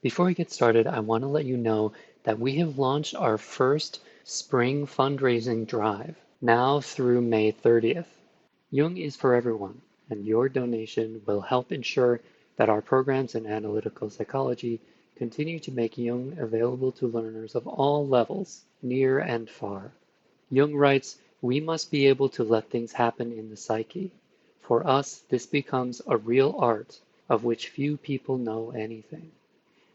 Before we get started, I want to let you know that we have launched our first spring fundraising drive now through May 30th. Jung is for everyone, and your donation will help ensure that our programs in analytical psychology continue to make Jung available to learners of all levels, near and far. Jung writes, "We must be able to let things happen in the psyche. For us, this becomes a real art of which few people know anything."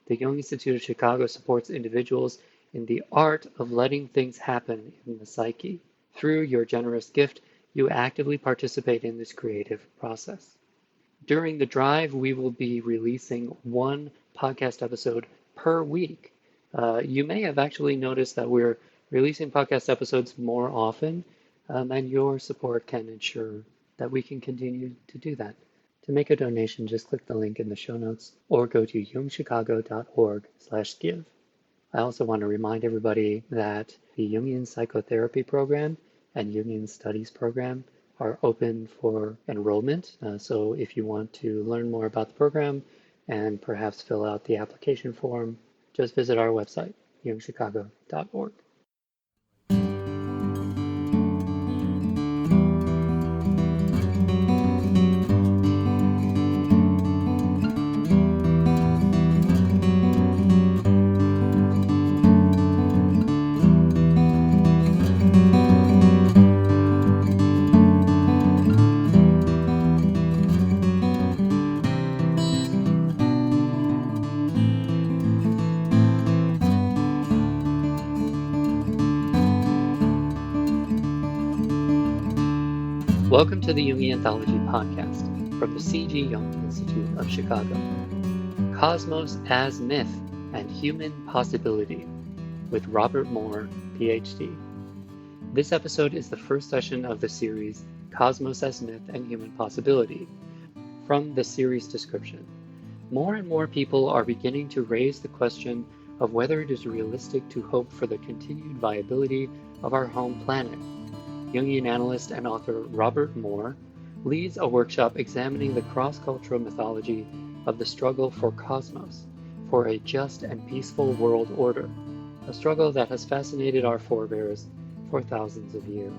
The Jung Institute of Chicago supports individuals in the art of letting things happen in the psyche. Through your generous gift, you actively participate in this creative process. During the drive, we will be releasing one podcast episode per week. You may have actually noticed that we're releasing podcast episodes more often, and your support can ensure that we can continue to do that. To make a donation, just click the link in the show notes or go to jungchicago.org/give. I also want to remind everybody that the Jungian Psychotherapy Program and Jungian Studies Program are open for enrollment. So if you want to learn more about the program and perhaps fill out the application form, just visit our website, jungchicago.org. Welcome to the Jungian Anthology podcast from the C.G. Jung Institute of Chicago. Cosmos as Myth and Human Possibility with Robert Moore, PhD. This episode is the first session of the series Cosmos as Myth and Human Possibility. From the series description, more and more people are beginning to raise the question of whether it is realistic to hope for the continued viability of our home planet. Jungian analyst and author Robert Moore leads a workshop examining the cross-cultural mythology of the struggle for cosmos, for a just and peaceful world order, a struggle that has fascinated our forebears for thousands of years.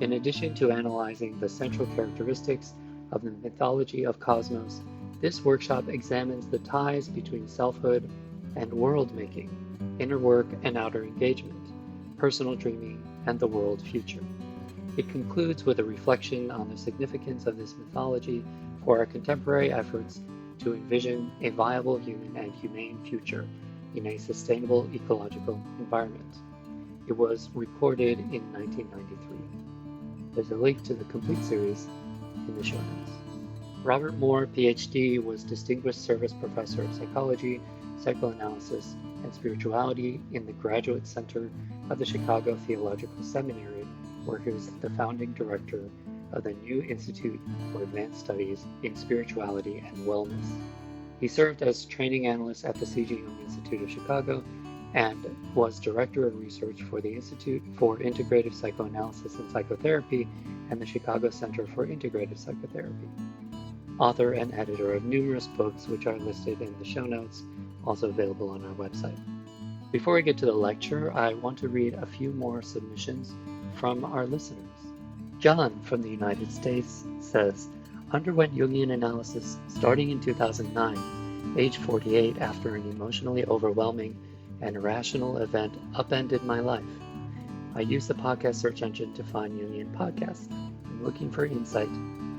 In addition to analyzing the central characteristics of the mythology of cosmos, this workshop examines the ties between selfhood and world-making, inner work and outer engagement, personal dreaming, and the world future. It concludes with a reflection on the significance of this mythology for our contemporary efforts to envision a viable human and humane future in a sustainable ecological environment. It was recorded in 1993. There's a link to the complete series in the show notes. Robert Moore, PhD, was Distinguished Service Professor of Psychology, Psychoanalysis, and Spirituality in the Graduate Center of the Chicago Theological Seminary, where he was the founding director of the new Institute for Advanced Studies in Spirituality and Wellness. He served as training analyst at the C.G. Jung Institute of Chicago and was director of research for the Institute for Integrative Psychoanalysis and Psychotherapy and the Chicago Center for Integrative Psychotherapy. Author and editor of numerous books, which are listed in the show notes, also available on our website. Before we get to the lecture, I want to read a few more submissions from our listeners. John from the United States says, underwent Jungian analysis starting in 2009, age 48, after an emotionally overwhelming and irrational event upended my life. I use the podcast search engine to find Jungian podcasts. I'm looking for insight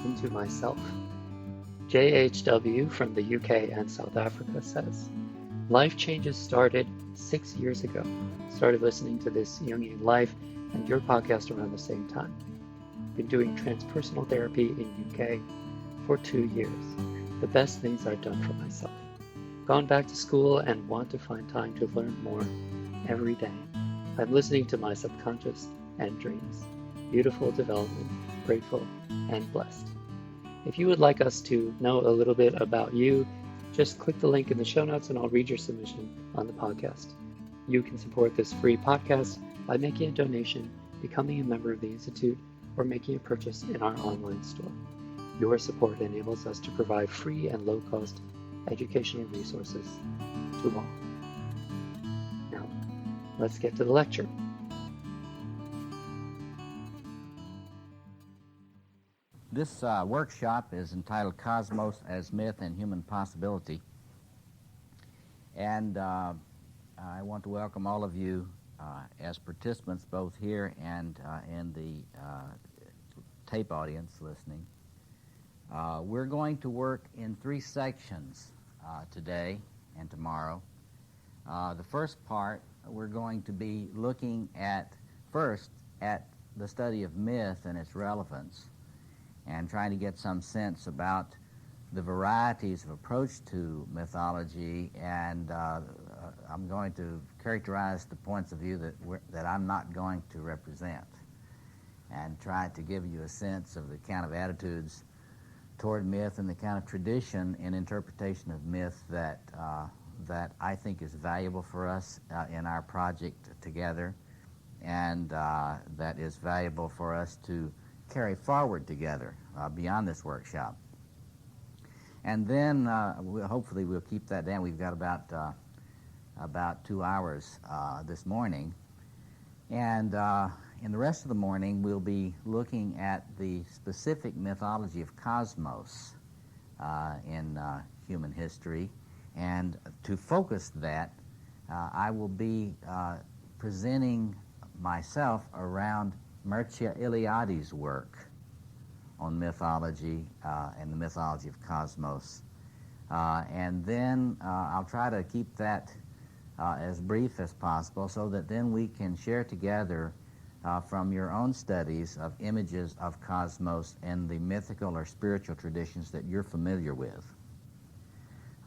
into myself. JHW from the UK and South Africa says, life changes started 6 years ago. Started listening to this Jungian Life and your podcast around the same time. Been doing transpersonal therapy in UK for 2 years. The best things I've done for myself. Gone back to school and want to find time to learn more every day. I'm listening to my subconscious and dreams. Beautiful development, grateful and blessed. If you would like us to know a little bit about you, just click the link in the show notes and I'll read your submission on the podcast. You can support this free podcast by making a donation, becoming a member of the Institute, or making a purchase in our online store. Your support enables us to provide free and low-cost educational resources to all. Now, let's get to the lecture. This workshop is entitled Cosmos as Myth and Human Possibility. And I want to welcome all of you as participants, both here and in the tape audience listening. We're going to work in 3 sections today and tomorrow. The first part, we're going to be looking first at the study of myth and its relevance, and trying to get some sense about the varieties of approach to mythology, and I'm going to characterize the points of view that I'm not going to represent, and try to give you a sense of the kind of attitudes toward myth and the kind of tradition and interpretation of myth that I think is valuable for us in our project together, and that is valuable for us to carry forward together beyond this workshop. And then hopefully we'll keep that down. We've got about 2 hours this morning. And in the rest of the morning, we'll be looking at the specific mythology of cosmos in human history. And to focus that, I will be presenting myself around Mircea Eliade's work on mythology and the mythology of cosmos. And then I'll try to keep that as brief as possible so that then we can share together from your own studies of images of cosmos and the mythical or spiritual traditions that you're familiar with.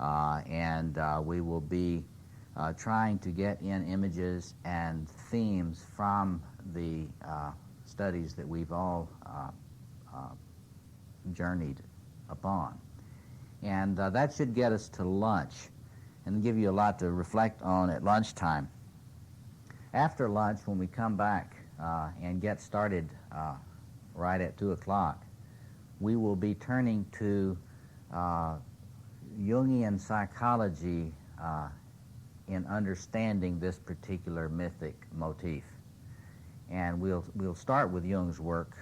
And we will be trying to get in images and themes from the studies that we've all journeyed upon. And that should get us to lunch and give you a lot to reflect on at lunchtime. After lunch, when we come back and get started right at 2 o'clock, we will be turning to Jungian psychology in understanding this particular mythic motif. And we'll start with Jung's work,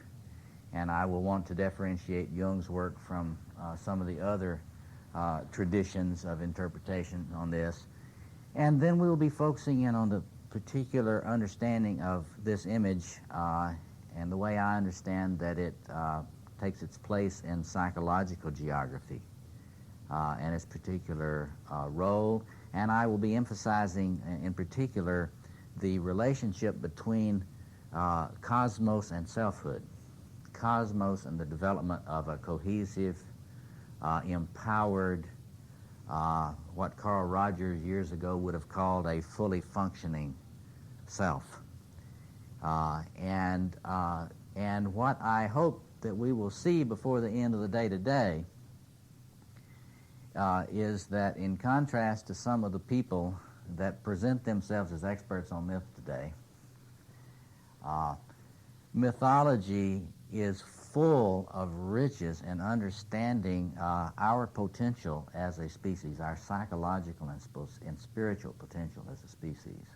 and I will want to differentiate Jung's work from some of the other traditions of interpretation on this. And then we will be focusing in on the particular understanding of this image and the way I understand that it takes its place in psychological geography and its particular role. And I will be emphasizing in particular the relationship between cosmos and selfhood. Cosmos and the development of a cohesive, empowered, what Carl Rogers years ago would have called a fully functioning self. And what I hope that we will see before the end of the day today is that, in contrast to some of the people that present themselves as experts on myth today, mythology is full of riches and understanding our potential as a species, our psychological and spiritual potential as a species.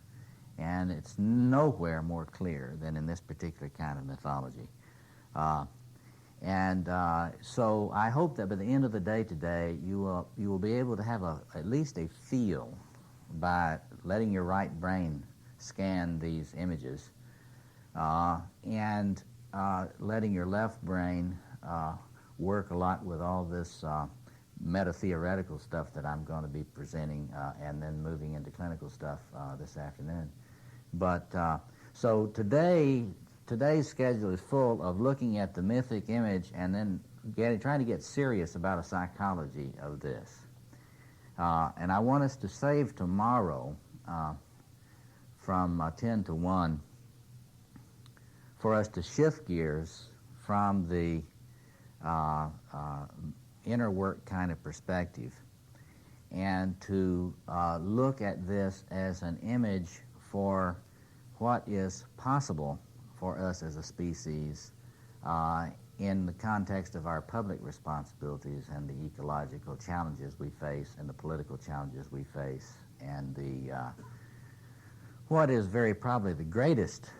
And it's nowhere more clear than in this particular kind of mythology. So I hope that by the end of the day today, you will be able to have at least a feel by letting your right brain scan these images and letting your left brain work a lot with all this meta-theoretical stuff that I'm going to be presenting and then moving into clinical stuff this afternoon. But so today's schedule is full of looking at the mythic image and then trying to get serious about a psychology of this. And I want us to save tomorrow from 10 to 1 for us to shift gears from the inner work kind of perspective and to look at this as an image for what is possible for us as a species in the context of our public responsibilities and the ecological challenges we face and the political challenges we face and the what is very probably the greatest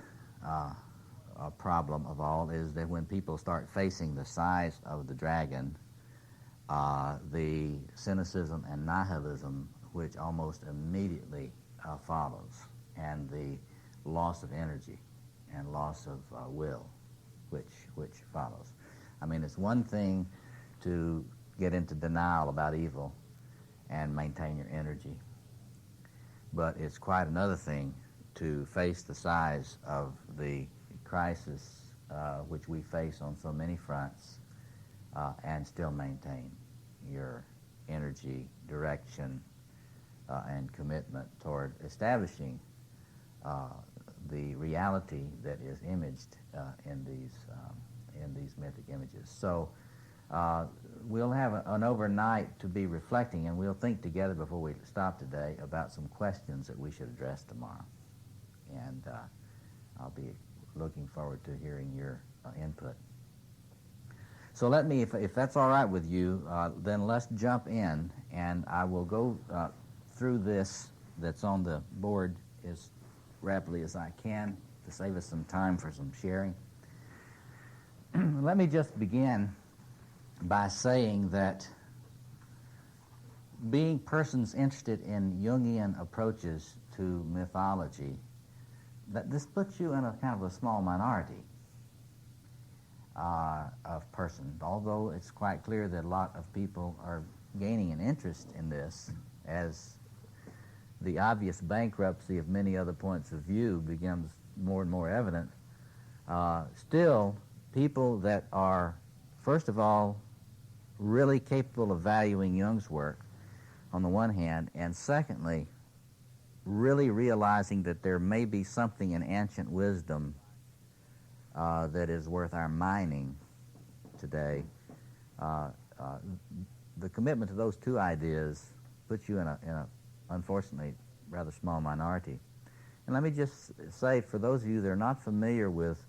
problem of all is that when people start facing the size of the dragon, the cynicism and nihilism which almost immediately follows, and the loss of energy and loss of will which follows. I mean, it's one thing to get into denial about evil and maintain your energy, but it's quite another thing to face the size of the crisis which we face on so many fronts and still maintain your energy, direction, and commitment toward establishing the reality that is imaged in these mythic images. So we'll have an overnight to be reflecting, and we'll think together before we stop today about some questions that we should address tomorrow. And I'll be looking forward to hearing your input. So let me, if that's all right with you, then let's jump in, and I will go through this that's on the board as rapidly as I can to save us some time for some sharing. Let me just begin by saying that being persons interested in Jungian approaches to mythology, that this puts you in a kind of a small minority of persons, although it's quite clear that a lot of people are gaining an interest in this as the obvious bankruptcy of many other points of view becomes more and more evident. Still, people that are, first of all, really capable of valuing Jung's work on the one hand, and secondly, really realizing that there may be something in ancient wisdom that is worth our mining today. The commitment to those two ideas puts you in a unfortunately rather small minority. And let me just say, for those of you that are not familiar with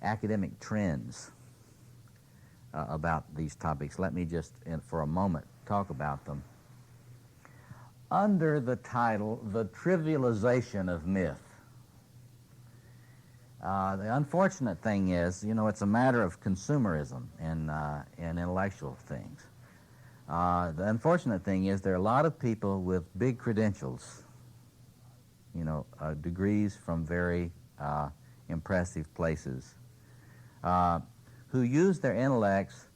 academic trends about these topics, let me just, for a moment, talk about them. Under the title, The Trivialization of Myth, the unfortunate thing is, it's a matter of consumerism and intellectual things. The unfortunate thing is there are a lot of people with big credentials, degrees from very impressive places, who use their intellects,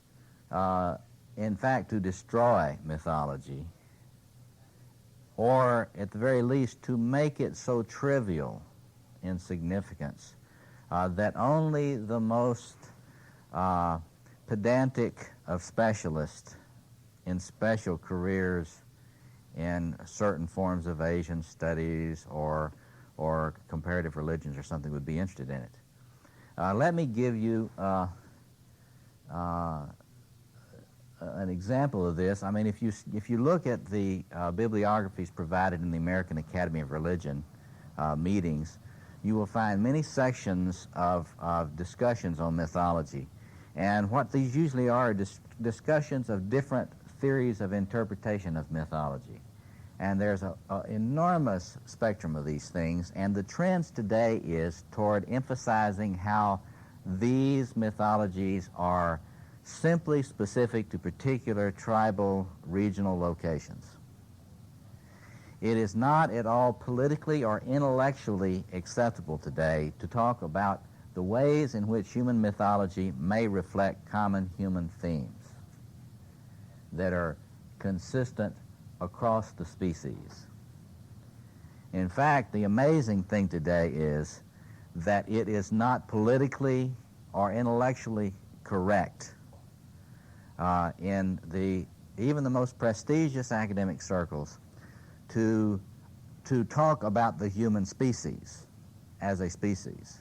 in fact, to destroy mythology, or at the very least to make it so trivial in significance that only the most pedantic of specialists in special careers in certain forms of Asian studies or comparative religions or something would be interested in it. Let me give you an example of this. I mean, if you look at the bibliographies provided in the American Academy of Religion meetings, you will find many sections of discussions on mythology. And what these usually are discussions of different theories of interpretation of mythology. And there's an enormous spectrum of these things, and the trends today is toward emphasizing how these mythologies are simply specific to particular tribal, regional locations. It is not at all politically or intellectually acceptable today to talk about the ways in which human mythology may reflect common human themes that are consistent across the species. In fact, the amazing thing today is that it is not politically or intellectually correct in even the most prestigious academic circles to talk about the human species as a species.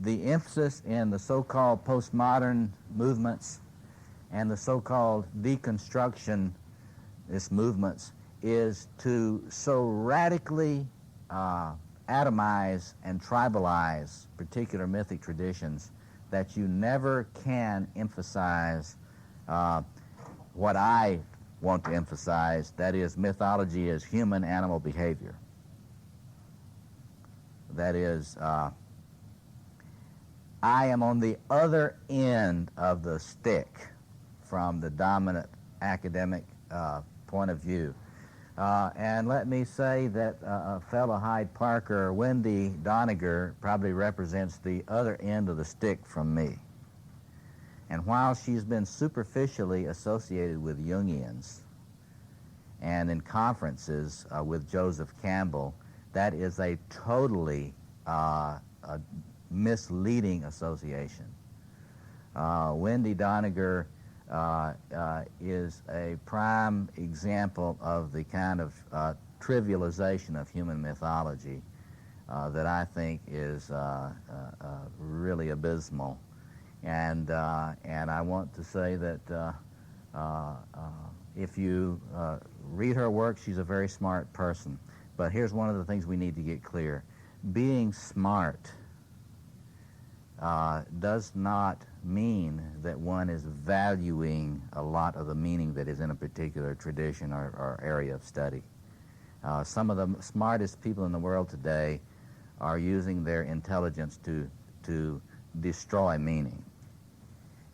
The emphasis in the so-called postmodern movements and the so-called deconstructionist movements is to so radically atomize and tribalize particular mythic traditions that you never can emphasize what I want to emphasize, that is, mythology is human-animal behavior. That is, I am on the other end of the stick from the dominant academic point of view. And let me say that fellow Hyde Parker, Wendy Doniger, probably represents the other end of the stick from me. And while she's been superficially associated with Jungians and in conferences with Joseph Campbell, that is a totally misleading association. Wendy Doniger is a prime example of the kind of trivialization of human mythology that I think is really abysmal. And I want to say that if you read her work, she's a very smart person. But here's one of the things we need to get clear. Being smart does not mean that one is valuing a lot of the meaning that is in a particular tradition or area of study. Some of the smartest people in the world today are using their intelligence to destroy meaning.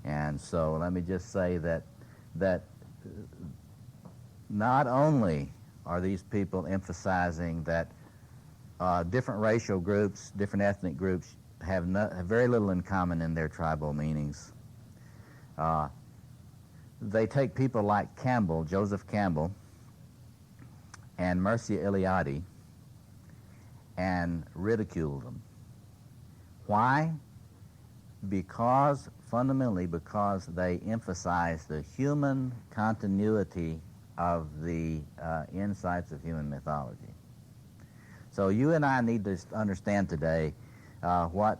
And so let me just say that not only are these people emphasizing that different racial groups, different ethnic groups have very little in common in their tribal meanings. They take people like Campbell, Joseph Campbell, and Mircea Eliade and ridicule them. Why? Fundamentally because they emphasize the human continuity of the insights of human mythology. So you and I need to understand today what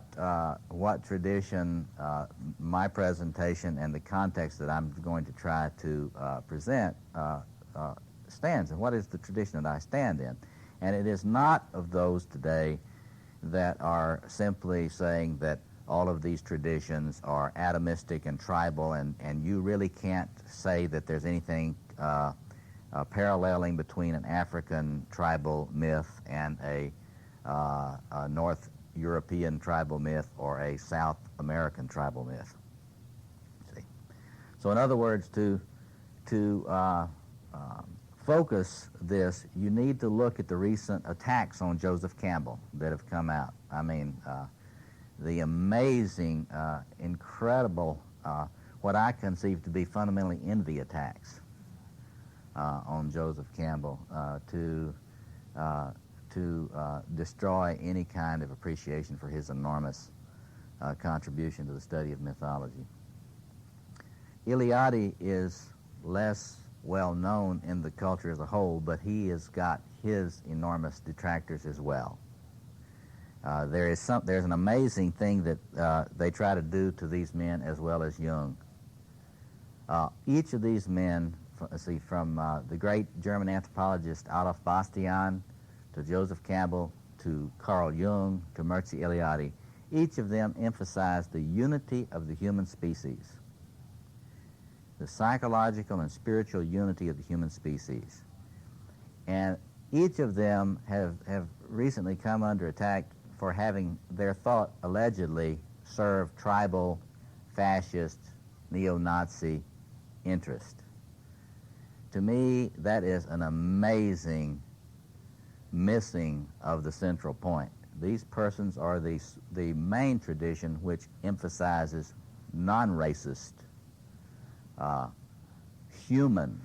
tradition my presentation and the context that I'm going to try to present stands in. What is the tradition that I stand in? And it is not of those today that are simply saying that all of these traditions are atomistic and tribal, and you really can't say that there's anything paralleling between an African tribal myth and a North European tribal myth or a South American tribal myth. See? So in other words, to focus this, you need to look at the recent attacks on Joseph Campbell that have come out. I mean, the amazing, incredible, what I conceive to be fundamentally envy attacks on Joseph Campbell to destroy any kind of appreciation for his enormous contribution to the study of mythology. Eliade is less well known in the culture as a whole, but he has got his enormous detractors as well. There's an amazing thing that they try to do to these men as well as Jung. Each of these men, from the great German anthropologist Adolf Bastian to Joseph Campbell to Carl Jung to Mircea Eliade, each of them emphasized the unity of the human species, the psychological and spiritual unity of the human species. And each of them have recently come under attack for having their thought allegedly serve tribal, fascist, neo-Nazi interest. To me, that is an amazing missing of the central point. These persons are the main tradition which emphasizes non-racist, human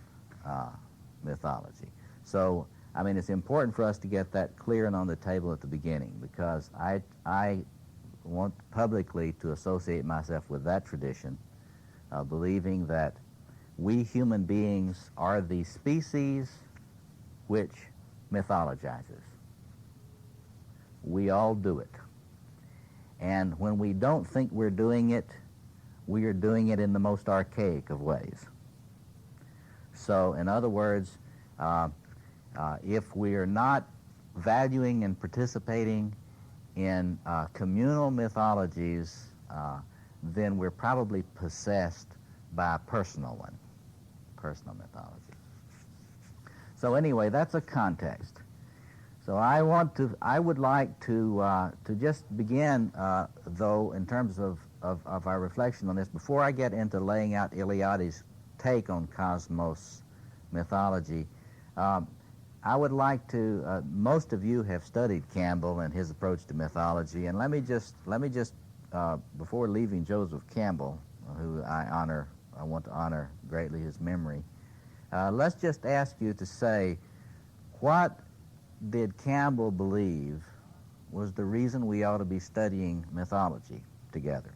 mythology. So, I mean, it's important for us to get that clear and on the table at the beginning, because I want publicly to associate myself with that tradition, believing that we human beings are the species which mythologizes. We all do it. And when we don't think we're doing it, we are doing it in the most archaic of ways. So, in other words, if we are not valuing and participating in communal mythologies then we're probably possessed by a personal one, personal mythology. So anyway, that's a context. So I would like to just begin, though, in terms of our reflection on this, before I get into laying out Eliade's take on cosmos mythology. I would like to. Most of you have studied Campbell and his approach to mythology, and let me just before leaving Joseph Campbell, who I want to honor greatly his memory. Let's just ask you to say, what did Campbell believe was the reason we ought to be studying mythology together?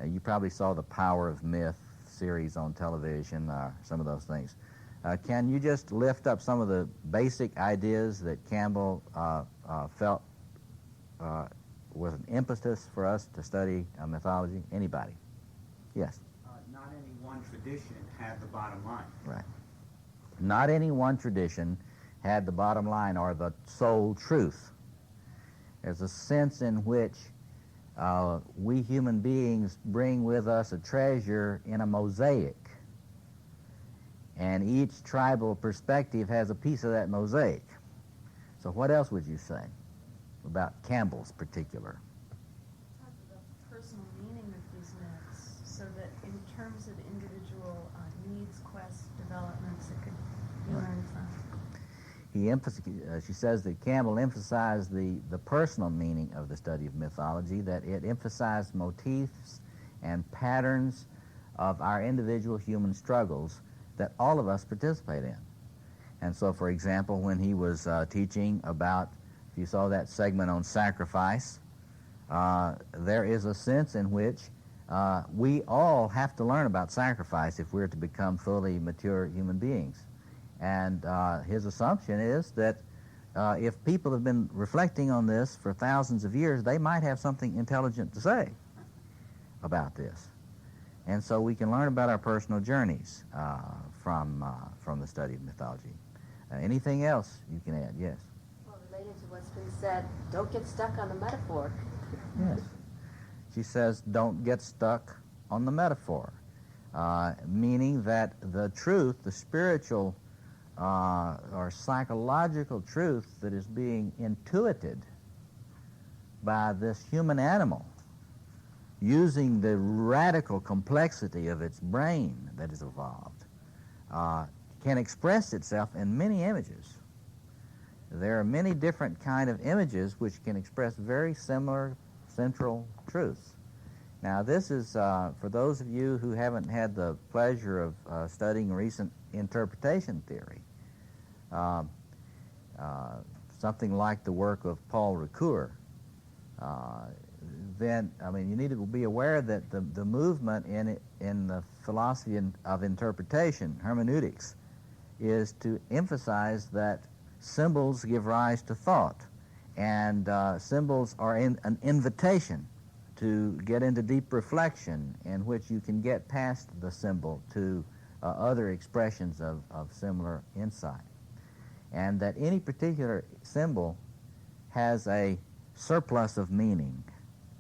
You probably saw the Power of Myth series on television, some of those things. Can you just lift up some of the basic ideas that Campbell felt was an impetus for us to study mythology? Anybody? Yes? Not any one tradition had the bottom line. Right. Not any one tradition had the bottom line or the sole truth. There's a sense in which we human beings bring with us a treasure in a mosaic, and each tribal perspective has a piece of that mosaic. So what else would you say about Campbell's particular? Talk about the personal meaning of these myths, so that in terms of individual needs, quests, developments, it could be learned from. She says that Campbell emphasized the personal meaning of the study of mythology, that it emphasized motifs and patterns of our individual human struggles that all of us participate in. And so, for example, when he was teaching about, if you saw that segment on sacrifice, there is a sense in which we all have to learn about sacrifice if we're to become fully mature human beings. And his assumption is that if people have been reflecting on this for thousands of years, they might have something intelligent to say about this. And so we can learn about our personal journeys from the study of mythology. Anything else you can add? Yes? Well, related to what's been said, don't get stuck on the metaphor. Yes. She says, don't get stuck on the metaphor, meaning that the truth, the spiritual or psychological truth that is being intuited by this human animal, using the radical complexity of its brain that is evolved, can express itself in many images. There are many different kind of images which can express very similar central truths. Now, this is, for those of you who haven't had the pleasure of studying recent interpretation theory, something like the work of Paul Ricoeur, then, I mean, you need to be aware that the movement in the philosophy of interpretation, hermeneutics, is to emphasize that symbols give rise to thought, and symbols are an invitation to get into deep reflection in which you can get past the symbol to other expressions of similar insight. And that any particular symbol has a surplus of meaning.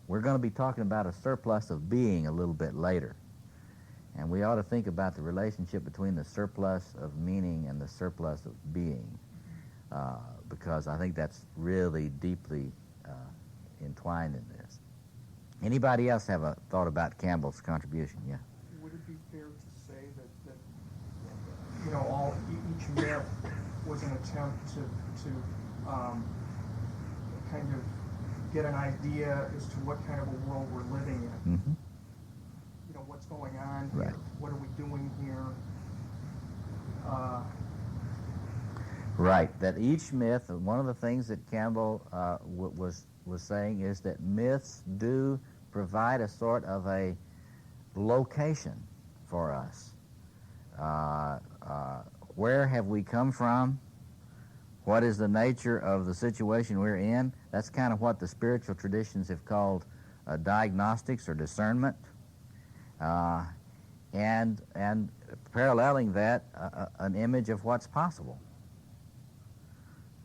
We're going to be talking about a surplus of being a little bit later. And we ought to think about the relationship between the surplus of meaning and the surplus of being, because I think that's really deeply entwined in this. Anybody else have a thought about Campbell's contribution? Yeah. Would it be fair to say that you know, each myth was an attempt to kind of get an idea as to what kind of a world we're living in? Mm-hmm. You know, what's going on here? Right. What are we doing here? Right. That each myth, one of the things that Campbell was saying is that myths do provide a sort of a location for us. Where have we come from? What is the nature of the situation we're in? That's kind of what the spiritual traditions have called diagnostics or discernment. And paralleling that, an image of what's possible.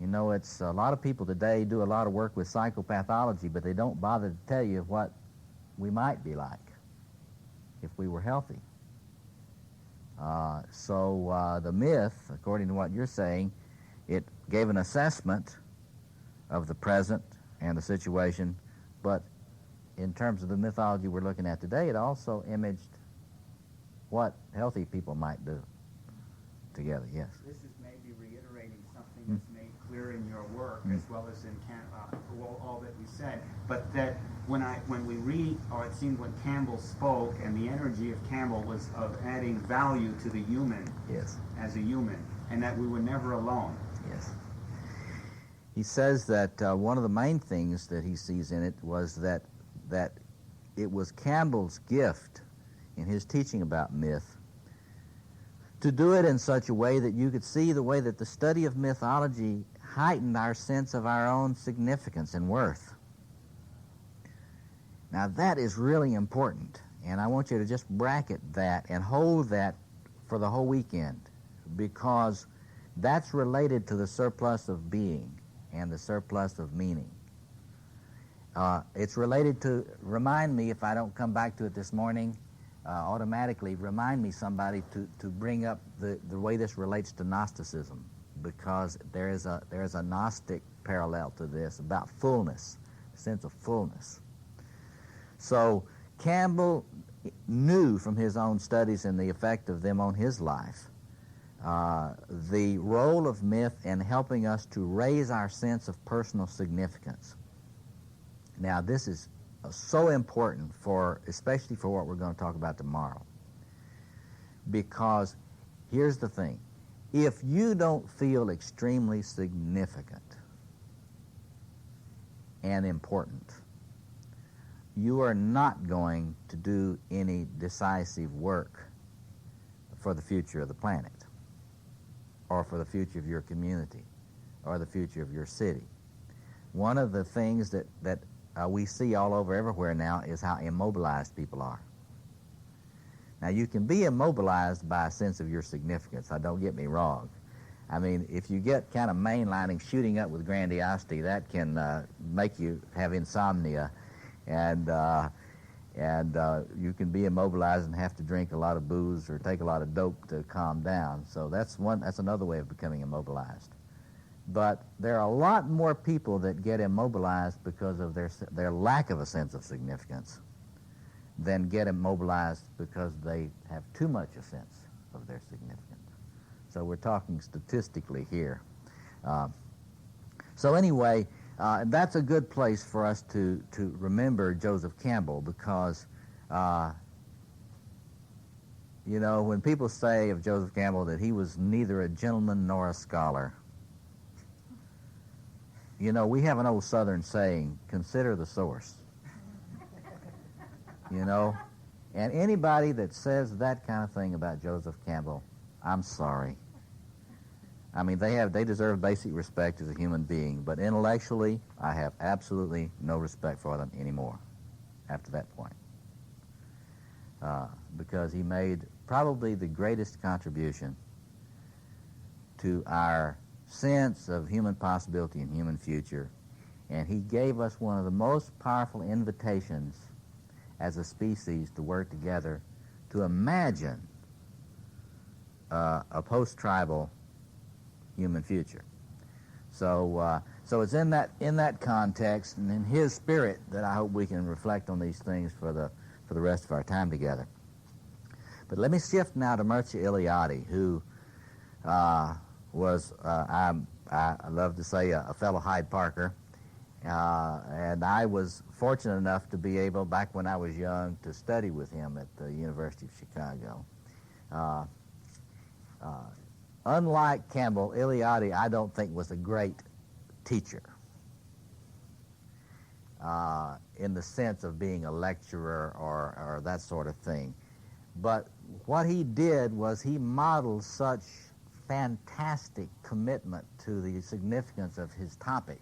You know, it's a lot of people today do a lot of work with psychopathology, but they don't bother to tell you what we might be like if we were healthy. So the myth, according to what you're saying, it gave an assessment of the present and the situation, but in terms of the mythology we're looking at today, it also imaged what healthy people might do together. Yes. This is maybe reiterating something that's made clear in your work as well as in all that we said, but that when we read, or it seemed when Campbell spoke, and the energy of Campbell was of adding value to the human Yes. as a human, and that we were never alone. Yes. He says that one of the main things that he sees in it was that it was Campbell's gift in his teaching about myth to do it in such a way that you could see the way that the study of mythology heightened our sense of our own significance and worth. Now that is really important, and I want you to just bracket that and hold that for the whole weekend, because that's related to the surplus of being and the surplus of meaning. It's related to, remind me if I don't come back to it this morning, automatically remind me somebody to bring up the way this relates to Gnosticism, because there is a Gnostic parallel to this about fullness, sense of fullness. So Campbell knew from his own studies and the effect of them on his life the role of myth in helping us to raise our sense of personal significance. Now, this is so important especially for what we're going to talk about tomorrow. Because here's the thing. If you don't feel extremely significant and important, you are not going to do any decisive work for the future of the planet, or for the future of your community, or the future of your city. One of the things that we see all over everywhere now is how immobilized people are. Now, you can be immobilized by a sense of your significance. Don't get me wrong. I mean, if you get kind of mainlining, shooting up with grandiosity, that can make you have insomnia, and you can be immobilized and have to drink a lot of booze or take a lot of dope to calm down. So that's another way of becoming immobilized. But there are a lot more people that get immobilized because of their lack of a sense of significance than get immobilized because they have too much a sense of their significance. So we're talking statistically here. So anyway, that's a good place for us to remember Joseph Campbell, because when people say of Joseph Campbell that he was neither a gentleman nor a scholar, we have an old Southern saying, consider the source. And anybody that says that kind of thing about Joseph Campbell, I'm sorry. I mean, they deserve basic respect as a human being, but intellectually, I have absolutely no respect for them anymore after that point. Because he made probably the greatest contribution to our sense of human possibility and human future, and he gave us one of the most powerful invitations as a species to work together to imagine a post-tribal human future. So it's in that context and in his spirit that I hope we can reflect on these things for the rest of our time together. But let me shift now to Mircea Eliade, who was, I love to say, a fellow Hyde Parker. And I was fortunate enough to be able, back when I was young, to study with him at the University of Chicago. Unlike Campbell, Eliade, I don't think, was a great teacher in the sense of being a lecturer or that sort of thing. But what he did was he modeled such fantastic commitment to the significance of his topic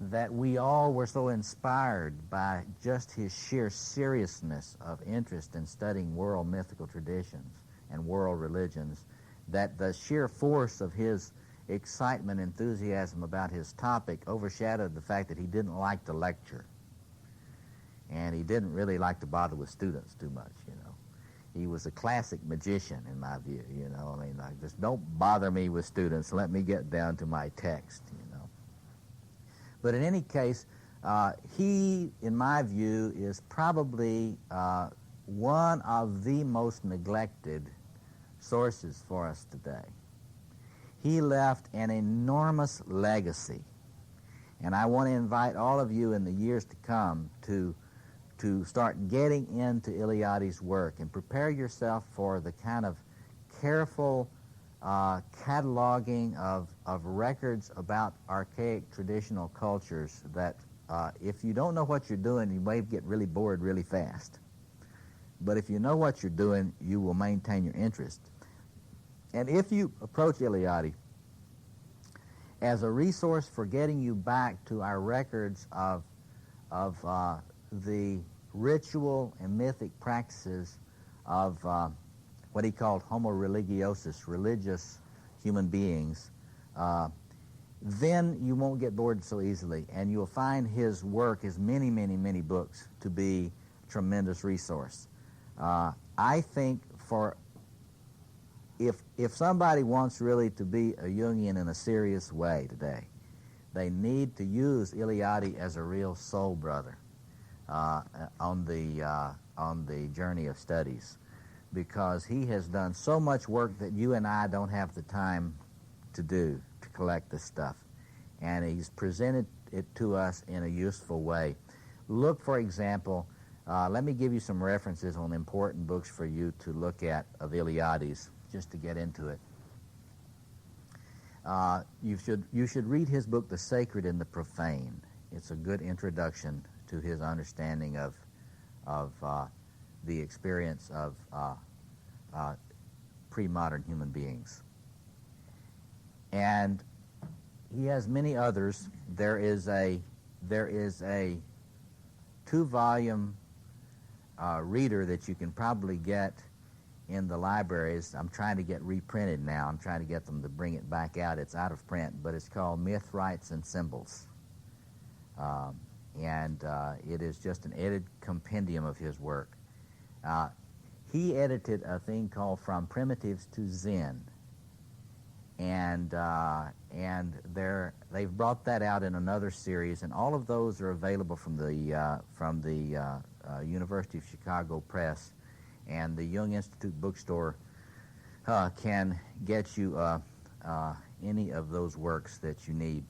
that we all were so inspired by just his sheer seriousness of interest in studying world mythical traditions and world religions, that the sheer force of his excitement, enthusiasm about his topic overshadowed the fact that he didn't like to lecture. and he didn't really like to bother with students too much, you know. He was a classic magician, in my view, you know. I mean, like, just don't bother me with students. Let me get down to my text, you know. But in any case, he, in my view, is probably one of the most neglected sources for us today. He left an enormous legacy, and I want to invite all of you in the years to come to start getting into Eliade's work and prepare yourself for the kind of careful cataloging of records about archaic traditional cultures that if you don't know what you're doing, you may get really bored really fast. But if you know what you're doing, you will maintain your interest. And if you approach Eliade as a resource for getting you back to our records of the ritual and mythic practices of what he called homo religiosus, religious human beings, then you won't get bored so easily, and you'll find his work, his many, many, many books, to be a tremendous resource. I think if somebody wants really to be a Jungian in a serious way today, they need to use Eliade as a real soul brother on the journey of studies, because he has done so much work that you and I don't have the time to do, to collect this stuff, and he's presented it to us in a useful way. Look, for example, let me give you some references on important books for you to look at of Eliade's, just to get into it. You should read his book, The Sacred and the Profane. It's a good introduction to his understanding of the experience of pre-modern human beings. And he has many others. There is a 2-volume reader that you can probably get in the libraries. I'm trying to get reprinted now. I'm trying to get them to bring it back out. It's out of print, but it's called Myth, Rites, and Symbols. And it is just an edited compendium of his work. He edited a thing called From Primitives to Zen, and they've brought that out in another series, and all of those are available from the University of Chicago Press, and the Jung Institute bookstore can get you any of those works that you need.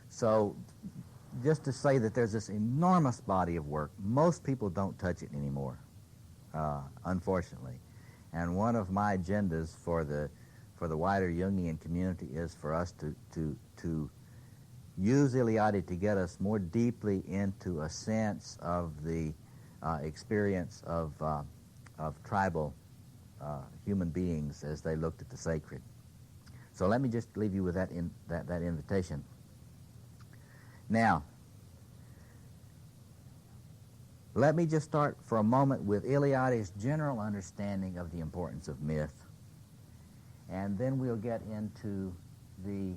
So, just to say that there's this enormous body of work. Most people don't touch it anymore, unfortunately. And one of my agendas for the wider Jungian community is for us to use Eliade to get us more deeply into a sense of the experience of tribal human beings as they looked at the sacred. So let me just leave you with that invitation. Now, let me just start for a moment with Eliade's general understanding of the importance of myth, and then we'll get into the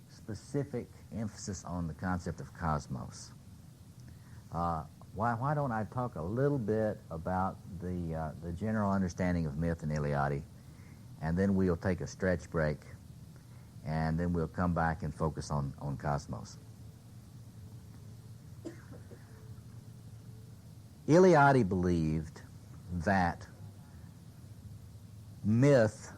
specific emphasis on the concept of cosmos. Why don't I talk a little bit about the general understanding of myth in Eliade, and then we'll take a stretch break, and then we'll come back and focus on cosmos. Eliade believed that myth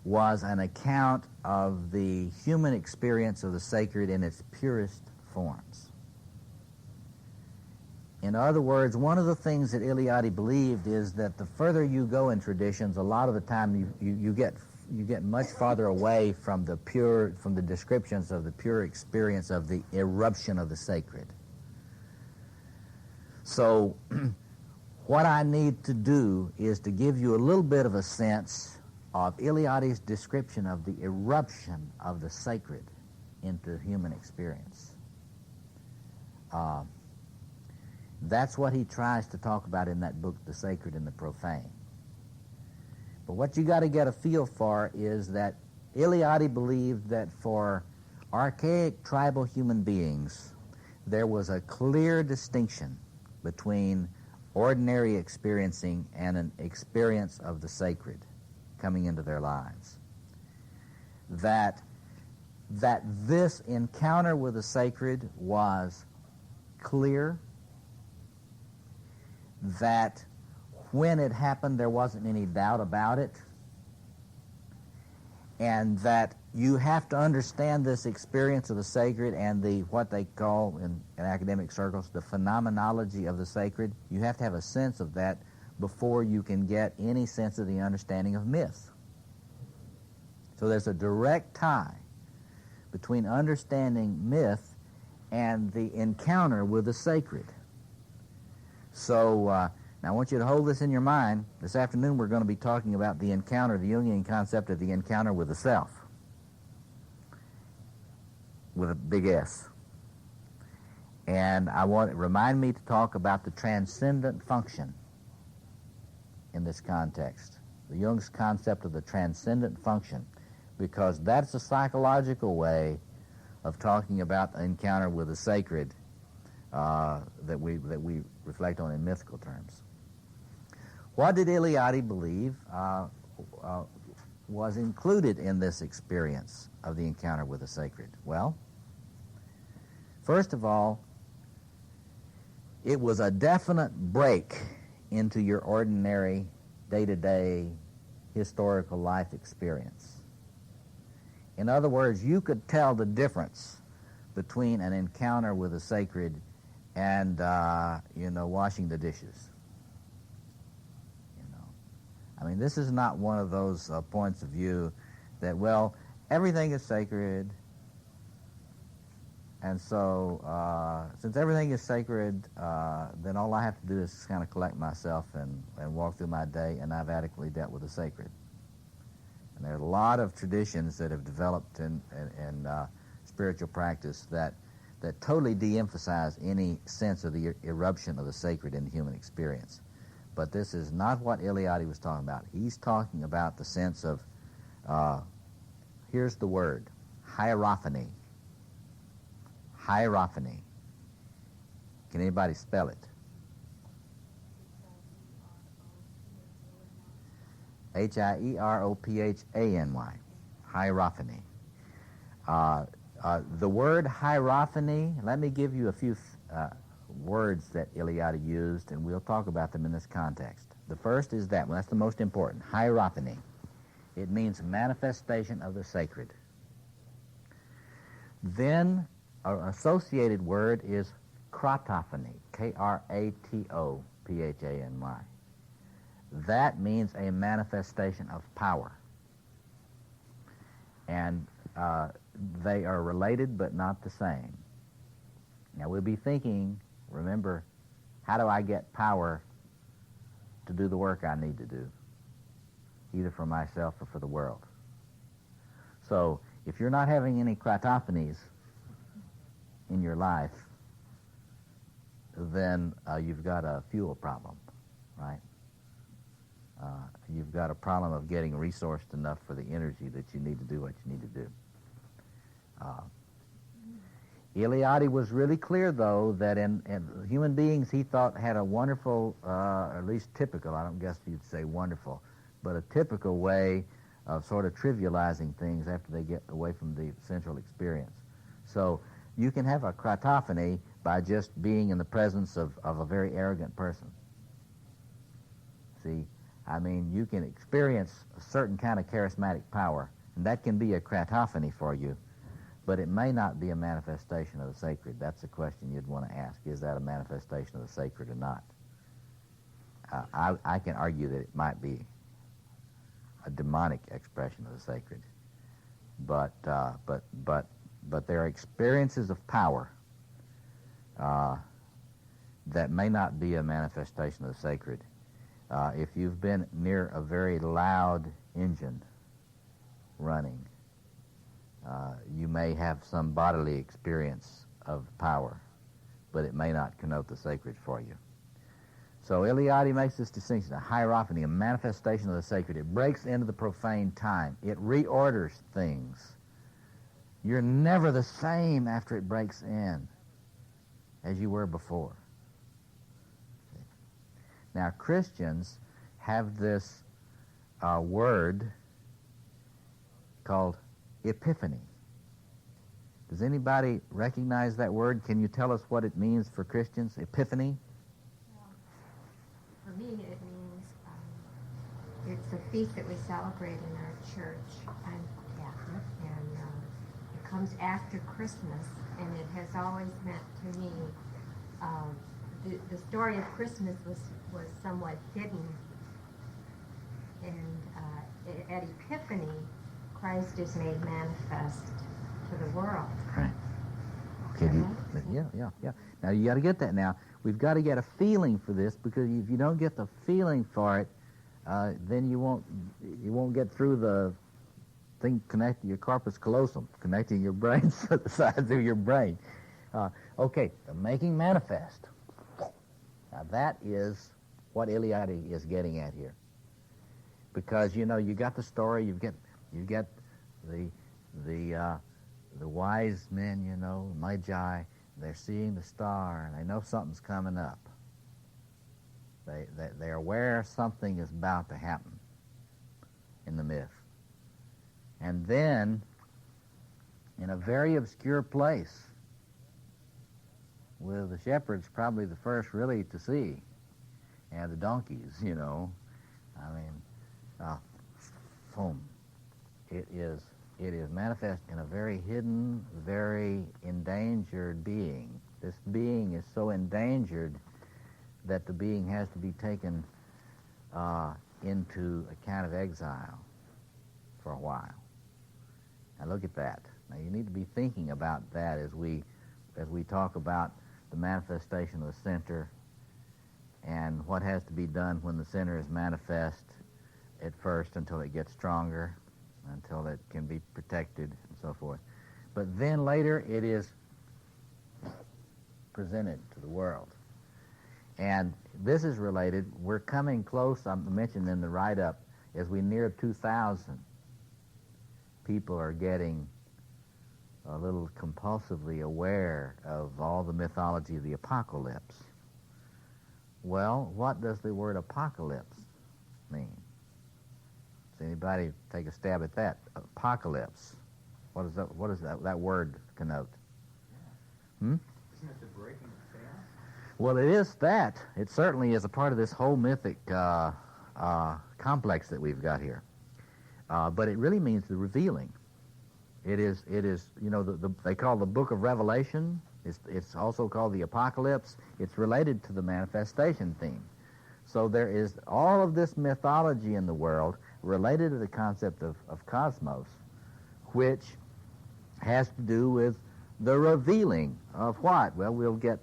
was an account of the human experience of the sacred in its purest forms. In other words, one of the things that Eliade believed is that the further you go in traditions, a lot of the time you get much farther away from the descriptions of the pure experience of the eruption of the sacred. So what I need to do is to give you a little bit of a sense of Eliade's description of the eruption of the sacred into human experience. That's what he tries to talk about in that book, The Sacred and the Profane. But what you got to get a feel for is that Eliade believed that for archaic tribal human beings, there was a clear distinction between ordinary experiencing and an experience of the sacred coming into their lives. That this encounter with the sacred was clear, that when it happened there wasn't any doubt about it, and that you have to understand this experience of the sacred and the what they call in academic circles the phenomenology of the sacred. You have to have a sense of that before you can get any sense of the understanding of myth. So there's a direct tie between understanding myth and the encounter with the sacred. So now I want you to hold this in your mind. This afternoon we're going to be talking about the encounter, the Jungian concept of the encounter with the self, with a big S. And remind me to talk about the transcendent function in this context, the Jung's concept of the transcendent function, because that's a psychological way of talking about the encounter with the sacred that we reflect on in mythical terms. What did Eliade believe was included in this experience of the encounter with the sacred? Well, first of all, it was a definite break into your ordinary day-to-day historical life experience. In other words, you could tell the difference between an encounter with the sacred and, washing the dishes. I mean, this is not one of those points of view that, well, everything is sacred, and so since everything is sacred, then all I have to do is kind of collect myself and walk through my day, and I've adequately dealt with the sacred. And there are a lot of traditions that have developed in spiritual practice that totally de-emphasize any sense of the eruption of the sacred in human experience. But this is not what Eliade was talking about. He's talking about the sense of, here's the word, hierophany. Hierophany. Can anybody spell it? Hierophany. Hierophany. The word hierophany, let me give you a few words that Eliade used, and we'll talk about them in this context. The first is that, well, that's the most important, hierophany. It means manifestation of the sacred. Then an associated word is kratophany, Kratophany. That means a manifestation of power. And they are related but not the same. Now we'll be thinking, remember, how do I get power to do the work I need to do, either for myself or for the world? So if you're not having any kratophanies in your life, then you've got a fuel problem, right? You've got a problem of getting resourced enough for the energy that you need to do what you need to do. Eliade was really clear, though, that in human beings he thought had a wonderful, at least typical, I don't guess you'd say wonderful, but a typical way of sort of trivializing things after they get away from the central experience. So you can have a kratophany by just being in the presence of a very arrogant person. See, I mean, you can experience a certain kind of charismatic power, and that can be a kratophany for you, but it may not be a manifestation of the sacred. That's the question you'd want to ask. Is that a manifestation of the sacred or not? I can argue that it might be a demonic expression of the sacred, but there are experiences of power that may not be a manifestation of the sacred. If you've been near a very loud engine running, you may have some bodily experience of power, but it may not connote the sacred for you. So Eliade makes this distinction, a hierophany, a manifestation of the sacred. It breaks into the profane time. It reorders things You're never the same after it breaks in as you were before. Now, Christians have this word called epiphany. Does anybody recognize that word? Can you tell us what it means for Christians, epiphany? For me, it means it's a feast that we celebrate in our church. I'm Catholic, and it comes after Christmas, and it has always meant to me, the story of Christmas was somewhat hidden, and at Epiphany, Christ is made manifest to the world. Right. Okay. Yeah. Now you got to get that. Now we've got to get a feeling for this, because if you don't get the feeling for it, then you won't get through the thing connecting your corpus callosum, connecting your brains to the sides of your brain. Okay, the making manifest. Now that is what Eliade is getting at here, because you got the story. You get the wise men, Magi. They're seeing the star, and they know something's coming up. They're aware something is about to happen in the myth. And then, in a very obscure place, with the shepherds probably the first really to see, and the donkeys, boom. It is manifest in a very hidden, very endangered being. This being is so endangered that the being has to be taken into a kind of exile for a while. Now look at that. Now you need to be thinking about that as we talk about the manifestation of the center and what has to be done when the center is manifest at first until it gets stronger, until it can be protected and so forth. But then later it is presented to the world. And this is related. We're coming close, I mentioned in the write-up, as we near 2,000, people are getting a little compulsively aware of all the mythology of the apocalypse. Well, what does the word apocalypse mean? Does anybody take a stab at that? Apocalypse. What does that word connote? Isn't it the breaking of chaos? Well, it is that. It certainly is a part of this whole mythic complex that we've got here. But it really means the revealing. It is. They call the book of Revelation. It's also called the Apocalypse. It's related to the manifestation theme. So there is all of this mythology in the world related to the concept of cosmos, which has to do with the revealing of what? Well, we'll get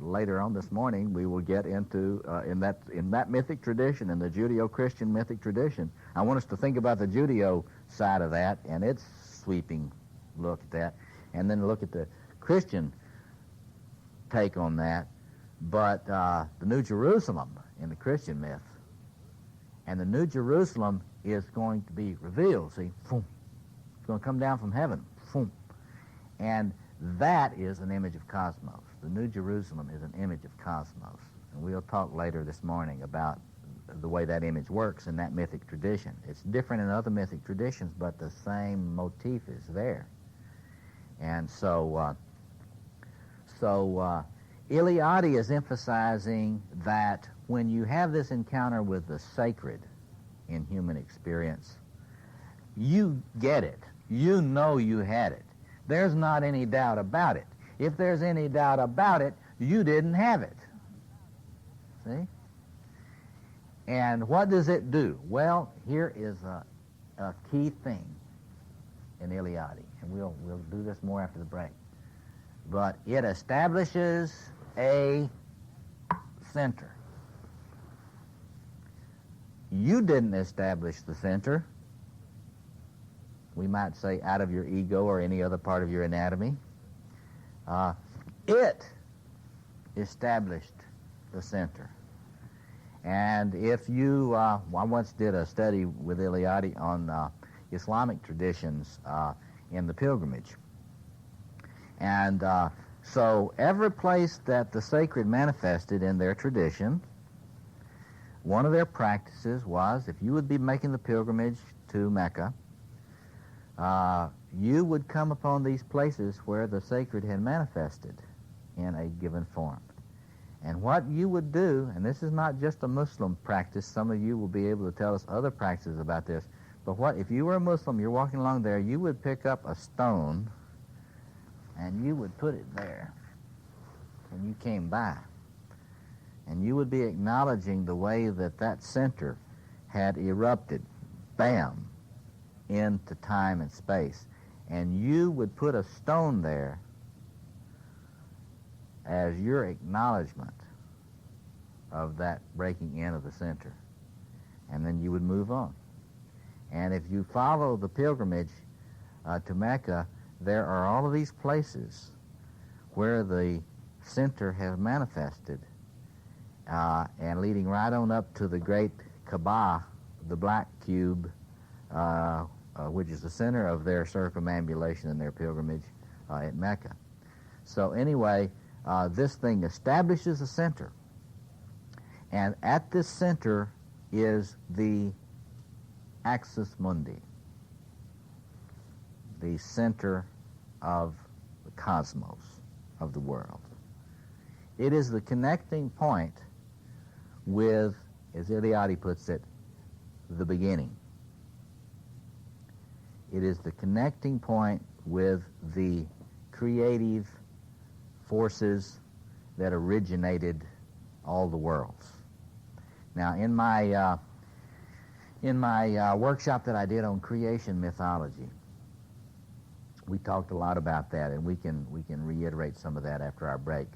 later on this morning. We will get into in that mythic tradition, in the Judeo-Christian mythic tradition. I want us to think about the Judeo side of that and its sweeping look at that, and then look at the Christian take on that. But the New Jerusalem in the Christian myth, and the New Jerusalem is going to be revealed. See, boom. It's going to come down from heaven. Boom. And that is an image of cosmos. The New Jerusalem is an image of cosmos. And we'll talk later this morning about the way that image works in that mythic tradition. It's different in other mythic traditions, but the same motif is there. And so Eliade is emphasizing that when you have this encounter with the sacred in human experience, you get it. You know you had it. There's not any doubt about it. If there's any doubt about it, you didn't have it. See? And what does it do? Well, here is a key thing in Eliade, and we'll do this more after the break. But it establishes a center. You didn't establish the center. We might say out of your ego or any other part of your anatomy. It established the center. And if you, I once did a study with Eliade on Islamic traditions, in the pilgrimage. And so every place that the sacred manifested in their tradition, one of their practices was, if you would be making the pilgrimage to Mecca, you would come upon these places where the sacred had manifested in a given form. And what you would do, and this is not just a Muslim practice, some of you will be able to tell us other practices about this, but what if you were a Muslim, you're walking along there, you would pick up a stone and you would put it there when you came by. And you would be acknowledging the way that that center had erupted, bam, into time and space. And you would put a stone there as your acknowledgement of that breaking in of the center. And then you would move on. And if you follow the pilgrimage to Mecca, there are all of these places where the center has manifested, and leading right on up to the great Kaaba, the black cube, which is the center of their circumambulation and their pilgrimage at Mecca. So anyway, this thing establishes a center, and at this center is the axis mundi, the center of the cosmos, of the world. It is the connecting point with, as Eliade puts it, the beginning. It is the connecting point with the creative forces that originated all the worlds. Now, in my workshop that I did on creation mythology, we talked a lot about that, and we can reiterate some of that after our break.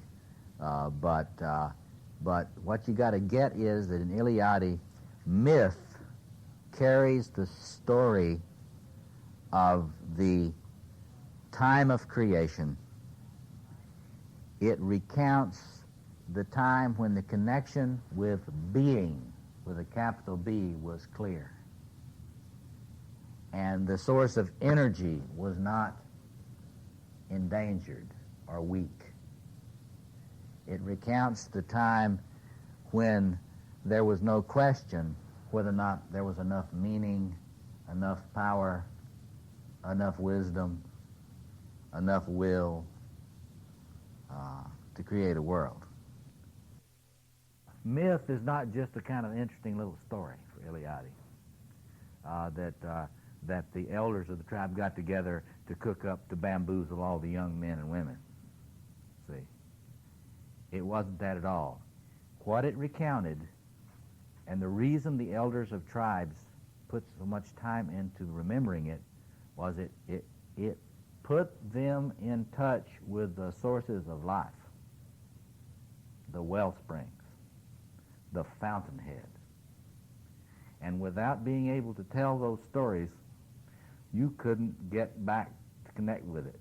But what you got to get is that in Eliade, myth carries the story of the time of creation. It recounts the time when the connection with being, with a capital B, was clear. And the source of energy was not endangered or weak. It recounts the time when there was no question whether or not there was enough meaning, enough power, enough wisdom, enough will to create a world. Myth is not just a kind of interesting little story for Eliade that the elders of the tribe got together to cook up to bamboozle all the young men and women. See, it wasn't that at all. What it recounted, and the reason the elders of tribes put so much time into remembering it, was it put them in touch with the sources of life, the well springs, the fountainhead. And without being able to tell those stories, you couldn't get back to connect with it.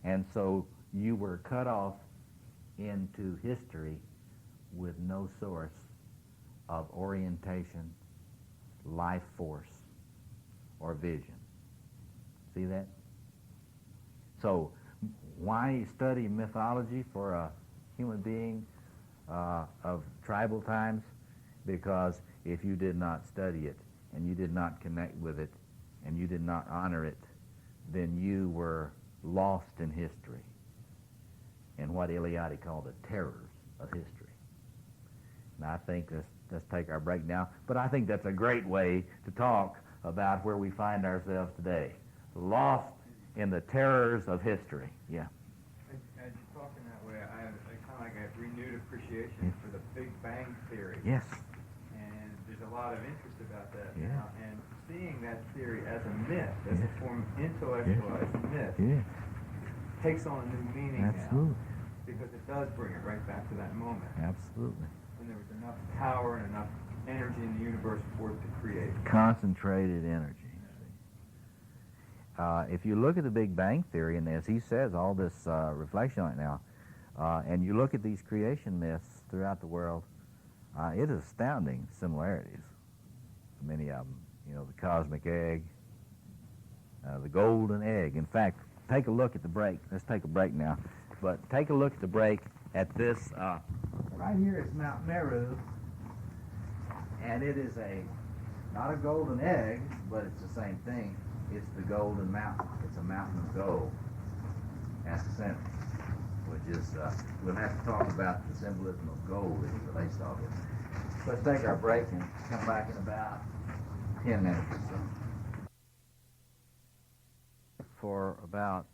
And so you were cut off into history with no source of orientation, life force, or vision. See that? So why study mythology for a human being of tribal times? Because if you did not study it, and you did not connect with it, and you did not honor it, then you were lost in history, in what Eliade called the terrors of history. And I think, let's take our break now, but I think that's a great way to talk about where we find ourselves today. Lost in the terrors of history. Yeah. As you're talking that way, I have kind of like a renewed appreciation for the Big Bang Theory. Yes. And there's a lot of interest about that Yeah. now. And seeing that theory as a myth, as a form of intellectualized myth, takes on a new meaning Absolutely. now. Because it does bring it right back to that moment. Absolutely. When there was enough power and enough energy in the universe for it to create. Concentrated energy. If you look at the Big Bang Theory, and as he says, all this reflection on it now, and you look at these creation myths throughout the world, it is astounding similarities. Many of them. You know, the cosmic egg, the golden egg. In fact, take a look at the break. Let's take a break now. But take a look at the break at this. Right here is Mount Meru, and it is not a golden egg, but it's the same thing. It's the golden mountain. It's a mountain of gold. That's the center, which is, we'll have to talk about the symbolism of gold as it relates to all this. Let's take our break and come back in about 10 minutes or so. For about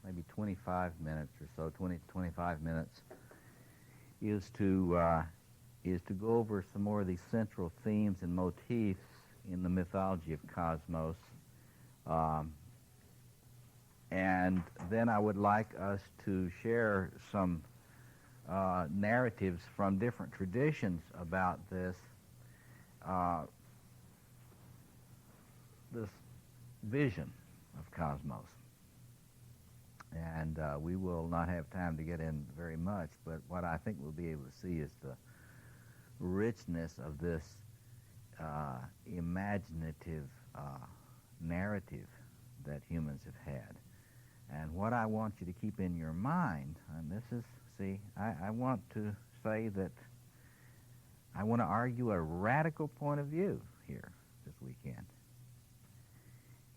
maybe 25 minutes or so, 25 minutes, is to go over some more of these central themes and motifs in the mythology of cosmos. And then I would like us to share some narratives from different traditions about this vision of cosmos. And we will not have time to get in very much, but what I think we'll be able to see is the richness of this imaginative narrative that humans have had. And what I want you to keep in your mind, and this is, see, I want to say that I want to argue a radical point of view here this weekend.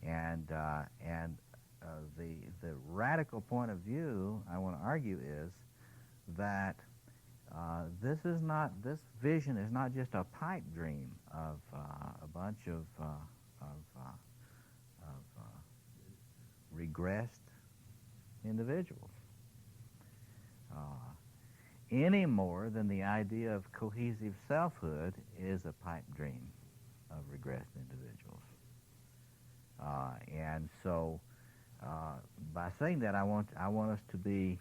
And the radical point of view I want to argue is that this vision is not just a pipe dream of a bunch of regressed individuals, any more than the idea of cohesive selfhood is a pipe dream of regressed individuals. And so, by saying that, I want us to be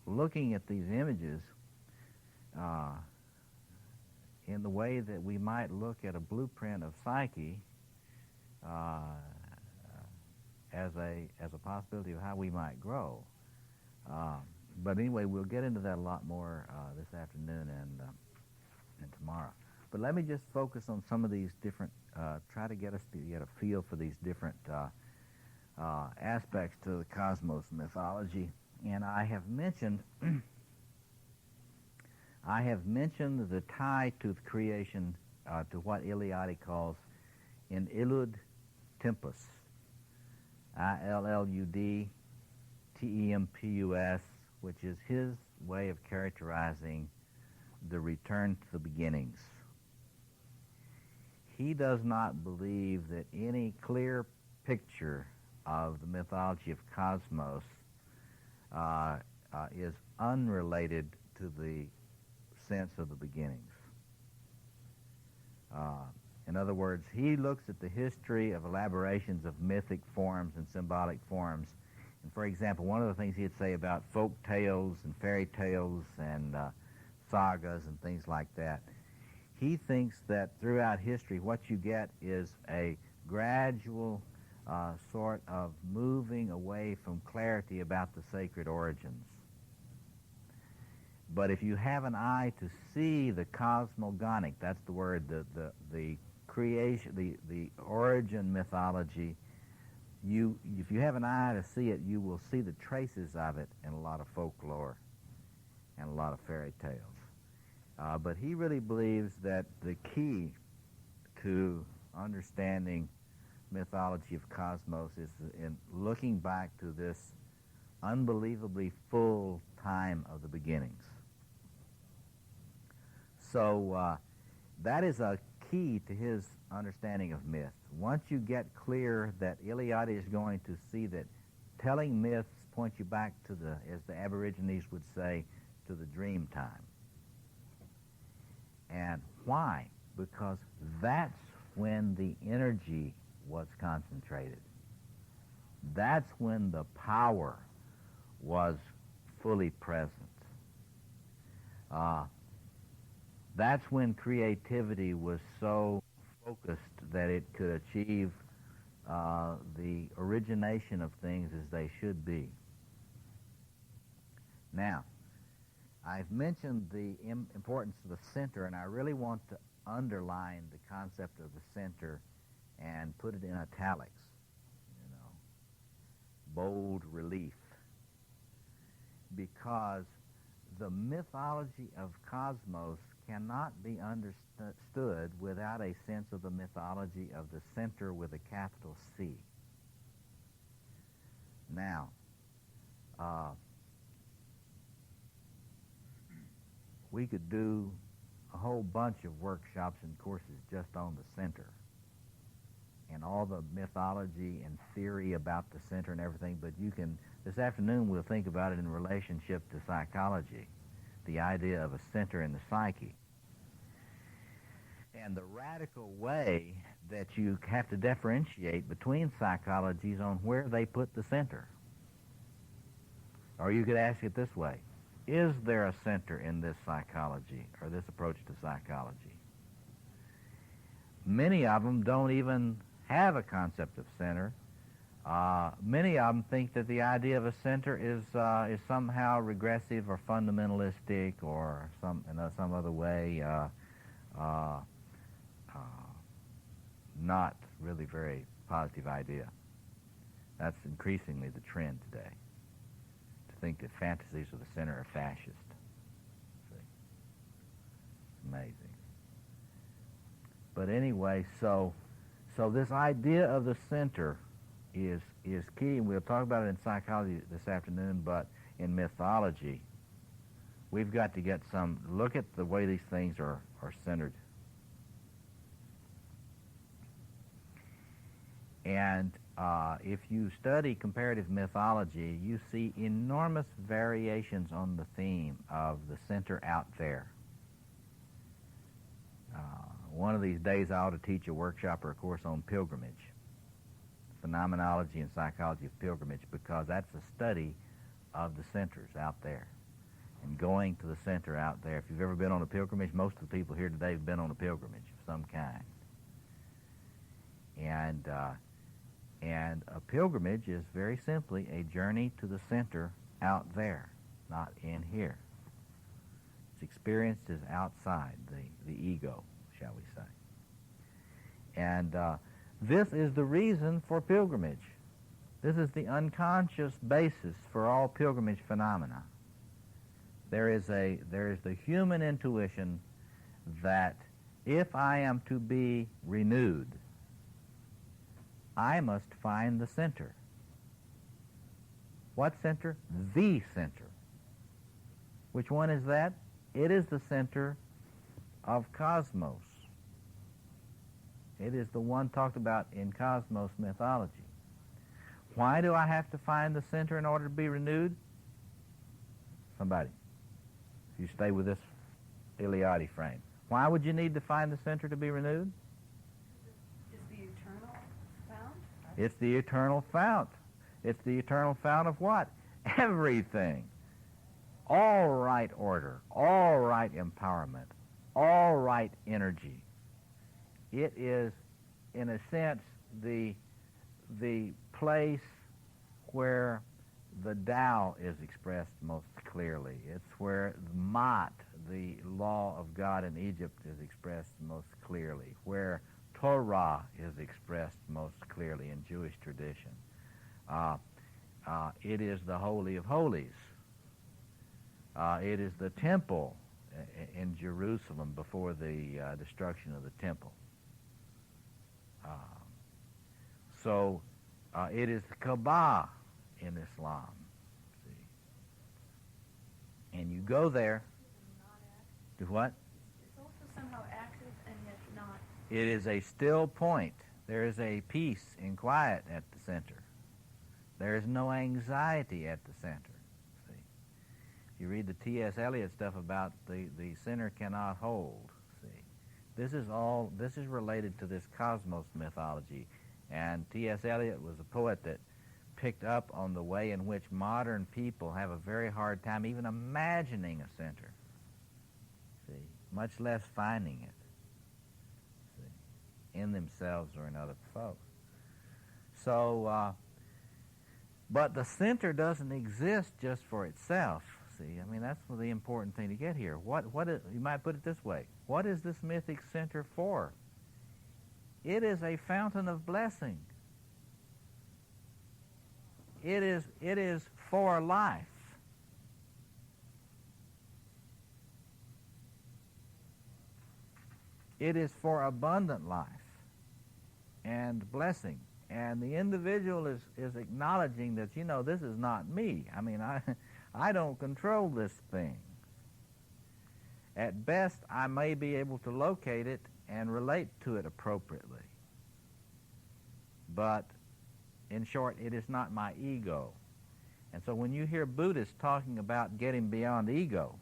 looking at these images in the way that we might look at a blueprint of psyche as a possibility of how we might grow. But anyway, we'll get into that a lot more this afternoon and tomorrow. But let me just focus on some of these different, try to get us to get a feel for these different aspects to the cosmos mythology. And I have mentioned the tie to the creation, to what Eliade calls in Illud Tempus, ILLUD TEMPUS, which is his way of characterizing the return to the beginnings. He does not believe that any clear picture of the mythology of cosmos is unrelated to the sense of the beginnings. In other words, he looks at the history of elaborations of mythic forms and symbolic forms. And for example, one of the things he'd say about folk tales and fairy tales and sagas and things like that, he thinks that throughout history what you get is a gradual sort of moving away from clarity about the sacred origins. But if you have an eye to see the cosmogonic, that's the word, the creation, the origin mythology, if you have an eye to see it, you will see the traces of it in a lot of folklore and a lot of fairy tales. But he really believes that the key to understanding mythology of cosmos is in looking back to this unbelievably full time of the beginnings. So that is a key to his understanding of myth. Once you get clear that Eliade is going to see that telling myths points you back to the, as the Aborigines would say, to the dream time. And why? Because that's when the energy was concentrated. That's when the power was fully present. That's when creativity was so focused that it could achieve the origination of things as they should be. Now, I've mentioned the importance of the center, and I really want to underline the concept of the center and put it in italics, bold relief, because the mythology of cosmos cannot be understood without a sense of the mythology of the center with a capital C. Now, we could do a whole bunch of workshops and courses just on the center and all the mythology and theory about the center and everything, but this afternoon we'll think about it in relationship to psychology, the idea of a center in the psyche. And the radical way that you have to differentiate between psychologies on where they put the center. Or you could ask it this way: is there a center in this psychology or this approach to psychology? Many of them don't even have a concept of center. Many of them think that the idea of a center is somehow regressive or fundamentalistic or some other way not really very positive idea. That's increasingly the trend today, to think that fantasies of the center are fascist. See? Amazing. But anyway, so this idea of the center is key, and we'll talk about it in psychology this afternoon, but in mythology, we've got to get look at the way these things are centered. And if you study comparative mythology, you see enormous variations on the theme of the center out there. One of these days I ought to teach a workshop or a course on pilgrimage, phenomenology and psychology of pilgrimage, because that's a study of the centers out there and going to the center out there. If you've ever been on a pilgrimage, most of the people here today have been on a pilgrimage of some kind. And a pilgrimage is very simply a journey to the center out there, not in here. It's experienced as outside the ego, shall we say. And this is the reason for pilgrimage. This is the unconscious basis for all pilgrimage phenomena. There is the human intuition that if I am to be renewed, I must find the center. What center? The center. Which one is that? It is the center of cosmos. It is the one talked about in cosmos mythology. Why do I have to find the center in order to be renewed? Somebody, if you stay with this Iliadi frame. Why would you need to find the center to be renewed? Is the eternal fount? It's the eternal fount. It's the eternal fount of what? Everything. All right order, all right empowerment, all right energy. It is, in a sense, the place where the Tao is expressed most clearly. It's where Mat, the law of God in Egypt, is expressed most clearly, where Torah is expressed most clearly in Jewish tradition. It is the Holy of Holies. It is the temple in Jerusalem before the destruction of the temple. So it is the Kaaba in Islam. See? And you go there. To what? It's also somehow active and yet not. It is a still point. There is a peace and quiet at the center. There is no anxiety at the center. See? If you read the T.S. Eliot stuff about the center cannot hold. See? This is related to this cosmos mythology. And T.S. Eliot was a poet that picked up on the way in which modern people have a very hard time even imagining a center. See? Much less finding it. See? In themselves or in other folks. So, but the center doesn't exist just for itself. See, I mean, that's the important thing to get here. What is, you might put it this way: what is this mythic center for? It is a fountain of blessing. It is for life. It is for abundant life and blessing. And the individual is acknowledging that, this is not me. I mean, I don't control this thing. At best, I may be able to locate it and relate to it appropriately. But, in short, it is not my ego. And so when you hear Buddhists talking about getting beyond ego,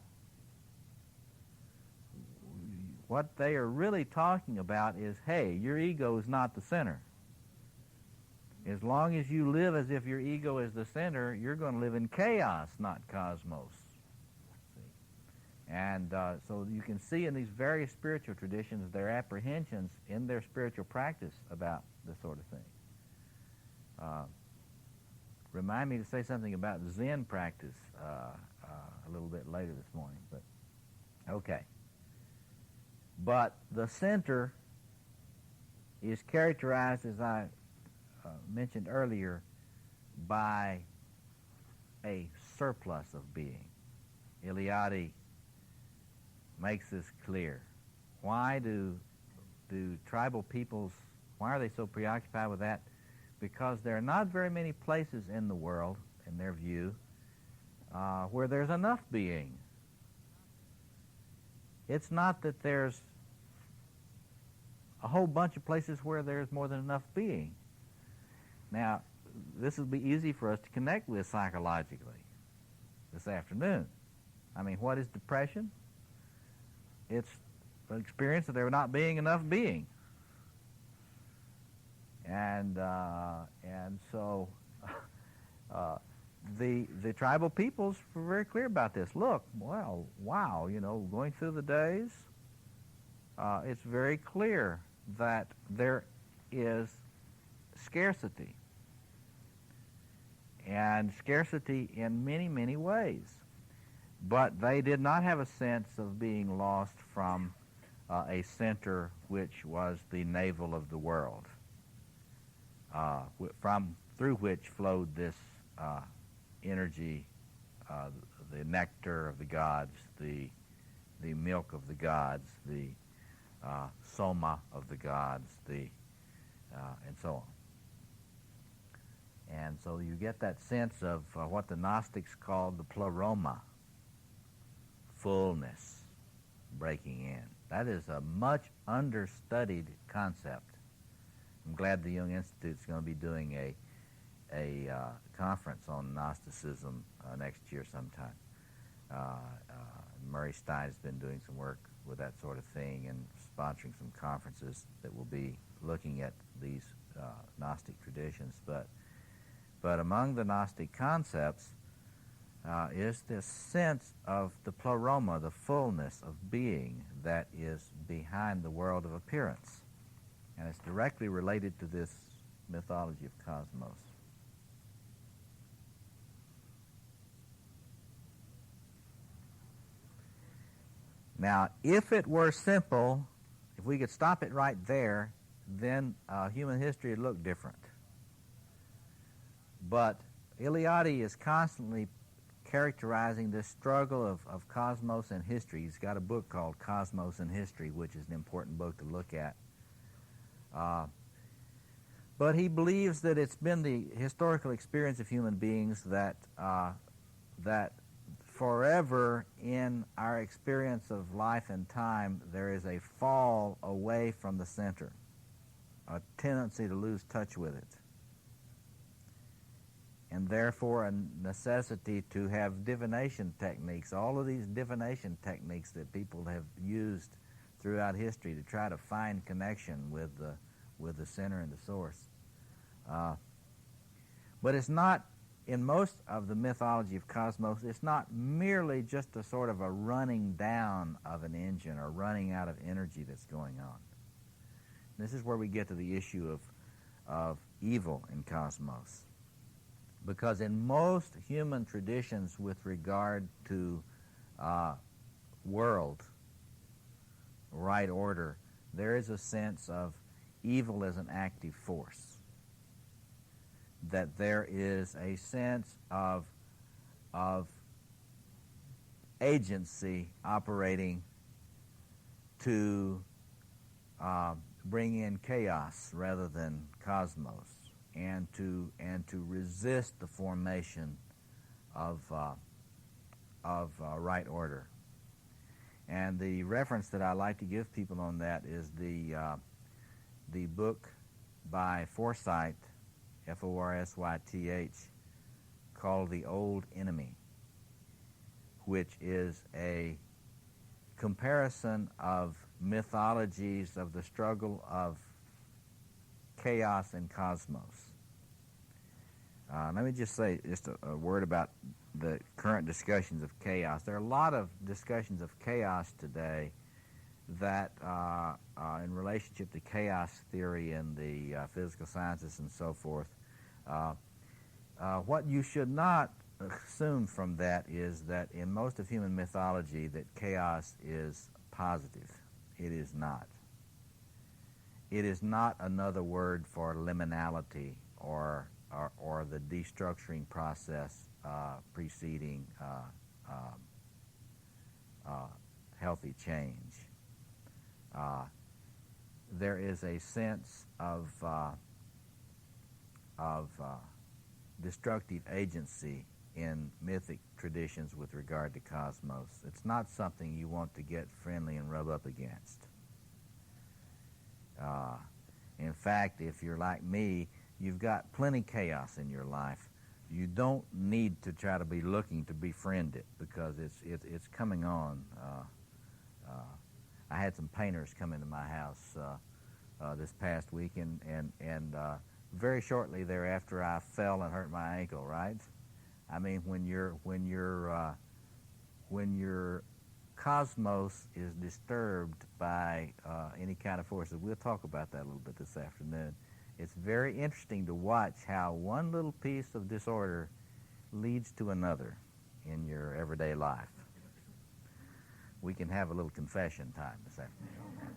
what they are really talking about is, hey, your ego is not the center. As long as you live as if your ego is the center, you're going to live in chaos, not cosmos. And so you can see in these various spiritual traditions their apprehensions in their spiritual practice about this sort of thing. Remind me to say something about Zen practice a little bit later this morning. But okay. But the center is characterized, as I mentioned earlier, by a surplus of being. Eliade makes this clear. Why do tribal peoples, why are they so preoccupied with that? Because there are not very many places in the world, in their view, where there's enough being. It's not that there's a whole bunch of places where there's more than enough being. Now, this will be easy for us to connect with psychologically this afternoon. I mean, what is depression? It's the experience of there not being enough being. And so the tribal peoples were very clear about this. Look, well, wow, going through the days, it's very clear that there is scarcity. And scarcity in many, many ways. But they did not have a sense of being lost from a center which was the navel of the world, through which flowed this energy, the nectar of the gods, the milk of the gods, the soma of the gods, and so on. And so you get that sense of what the Gnostics called the pleroma, fullness, breaking in. That is a much understudied concept. I'm glad the Jung Institute is going to be doing a conference on Gnosticism next year sometime. Murray Stein has been doing some work with that sort of thing and sponsoring some conferences that will be looking at these Gnostic traditions. But among the Gnostic concepts is this sense of the pleroma, the fullness of being that is behind the world of appearance. And it's directly related to this mythology of cosmos. Now, if it were simple, if we could stop it right there, then human history would look different. But Eliade is constantly characterizing this struggle of cosmos and history. He's got a book called Cosmos and History, which is an important book to look at. But he believes that it's been the historical experience of human beings that forever in our experience of life and time, there is a fall away from the center, a tendency to lose touch with it, and therefore a necessity to have divination techniques, all of these divination techniques that people have used throughout history to try to find connection with the center and the source. But it's not, in most of the mythology of cosmos, it's not merely just a sort of a running down of an engine or running out of energy that's going on. This is where we get to the issue of evil in cosmos. Because in most human traditions with regard to world, right order, there is a sense of evil is an active force, that there is a sense of agency operating to bring in chaos rather than cosmos, and to resist the formation of right order. And the reference that I like to give people on that is the book by Forsyth, Forsyth, called The Old Enemy, which is a comparison of mythologies of the struggle of chaos and cosmos. Let me just say just a word about the current discussions of chaos. There are a lot of discussions of chaos today that, in relationship to chaos theory and the physical sciences and so forth, what you should not assume from that is that in most of human mythology that chaos is positive. It is not. It is not another word for liminality or the destructuring process preceding healthy change. There is a sense of destructive agency in mythic traditions with regard to cosmos. It's not something you want to get friendly and rub up against. In fact, if you're like me, you've got plenty chaos in your life. You don't need to try to be looking to befriend it, because it's coming on. I had some painters come into my house this past week, and very shortly thereafter I fell and hurt my ankle. Right? I mean, when your cosmos is disturbed by any kind of forces, we'll talk about that a little bit this afternoon. It's very interesting to watch how one little piece of disorder leads to another in your everyday life. We can have a little confession time this afternoon.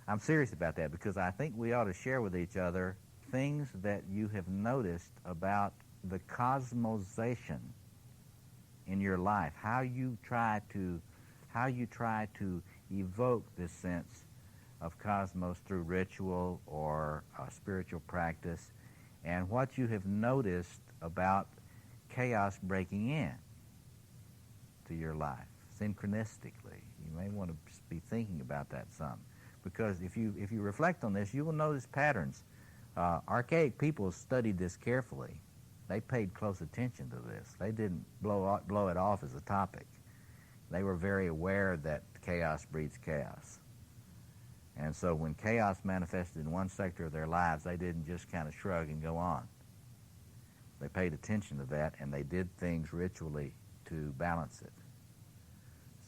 I'm serious about that, because I think we ought to share with each other things that you have noticed about the cosmosization in your life, how you try to evoke this sense of cosmos through ritual or spiritual practice, and what you have noticed about chaos breaking in to your life synchronistically. You may want to be thinking about that some, because if you reflect on this, you will notice patterns. Archaic people studied this carefully. They paid close attention to this. They didn't blow it off as a topic. They were very aware that chaos breeds chaos. And so when chaos manifested in one sector of their lives, they didn't just kind of shrug and go on. They paid attention to that, and they did things ritually to balance it.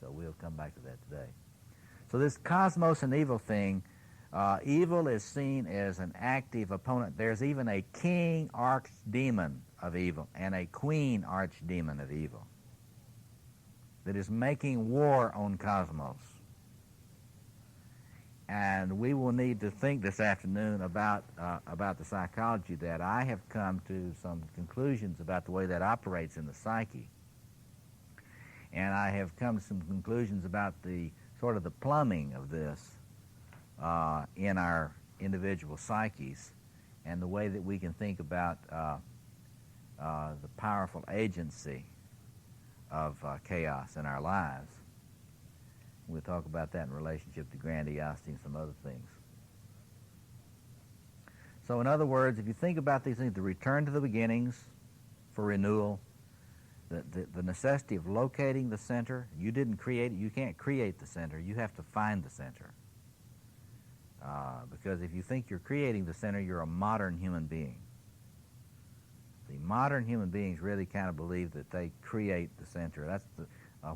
So we'll come back to that today. So this cosmos and evil thing, evil is seen as an active opponent. There's even a king archdemon of evil and a queen archdemon of evil that is making war on cosmos. And we will need to think this afternoon about the psychology of that. I have come to some conclusions about the way that operates in the psyche. And I have come to some conclusions about the sort of the plumbing of this in our individual psyches, and the way that we can think about the powerful agency of chaos in our lives. We'll talk about that in relationship to grandiosity and some other things. So in other words, if you think about these things, the return to the beginnings for renewal, the necessity of locating the center. You didn't create it. You can't create the center. You have to find the center. Because if you think you're creating the center, you're a modern human being. The modern human beings really kind of believe that they create the center. That's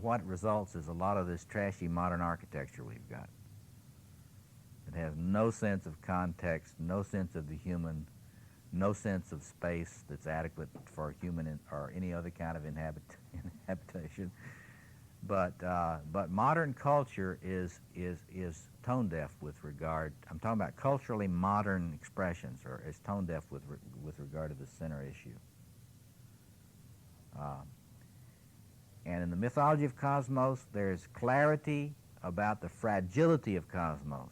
what results is a lot of this trashy modern architecture we've got. It has no sense of context, no sense of the human, no sense of space that's adequate for human or any other kind of inhabitation. But modern culture is tone deaf with regard. I'm talking about culturally modern expressions, or is tone deaf with regard to the center issue. And in the mythology of cosmos, there's clarity about the fragility of cosmos.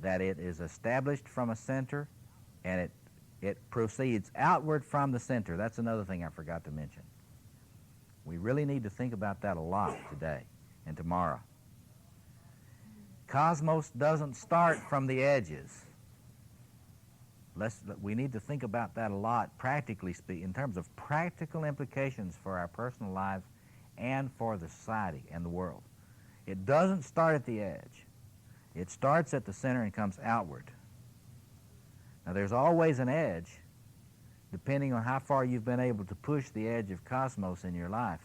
That it is established from a center, and it proceeds outward from the center. That's another thing I forgot to mention. We really need to think about that a lot today and tomorrow. Cosmos doesn't start from the edges. We need to think about that a lot, practically speaking, in terms of practical implications for our personal lives and for the society and the world. It doesn't start at the edge. It starts at the center and comes outward. Now, there's always an edge, depending on how far you've been able to push the edge of cosmos in your life.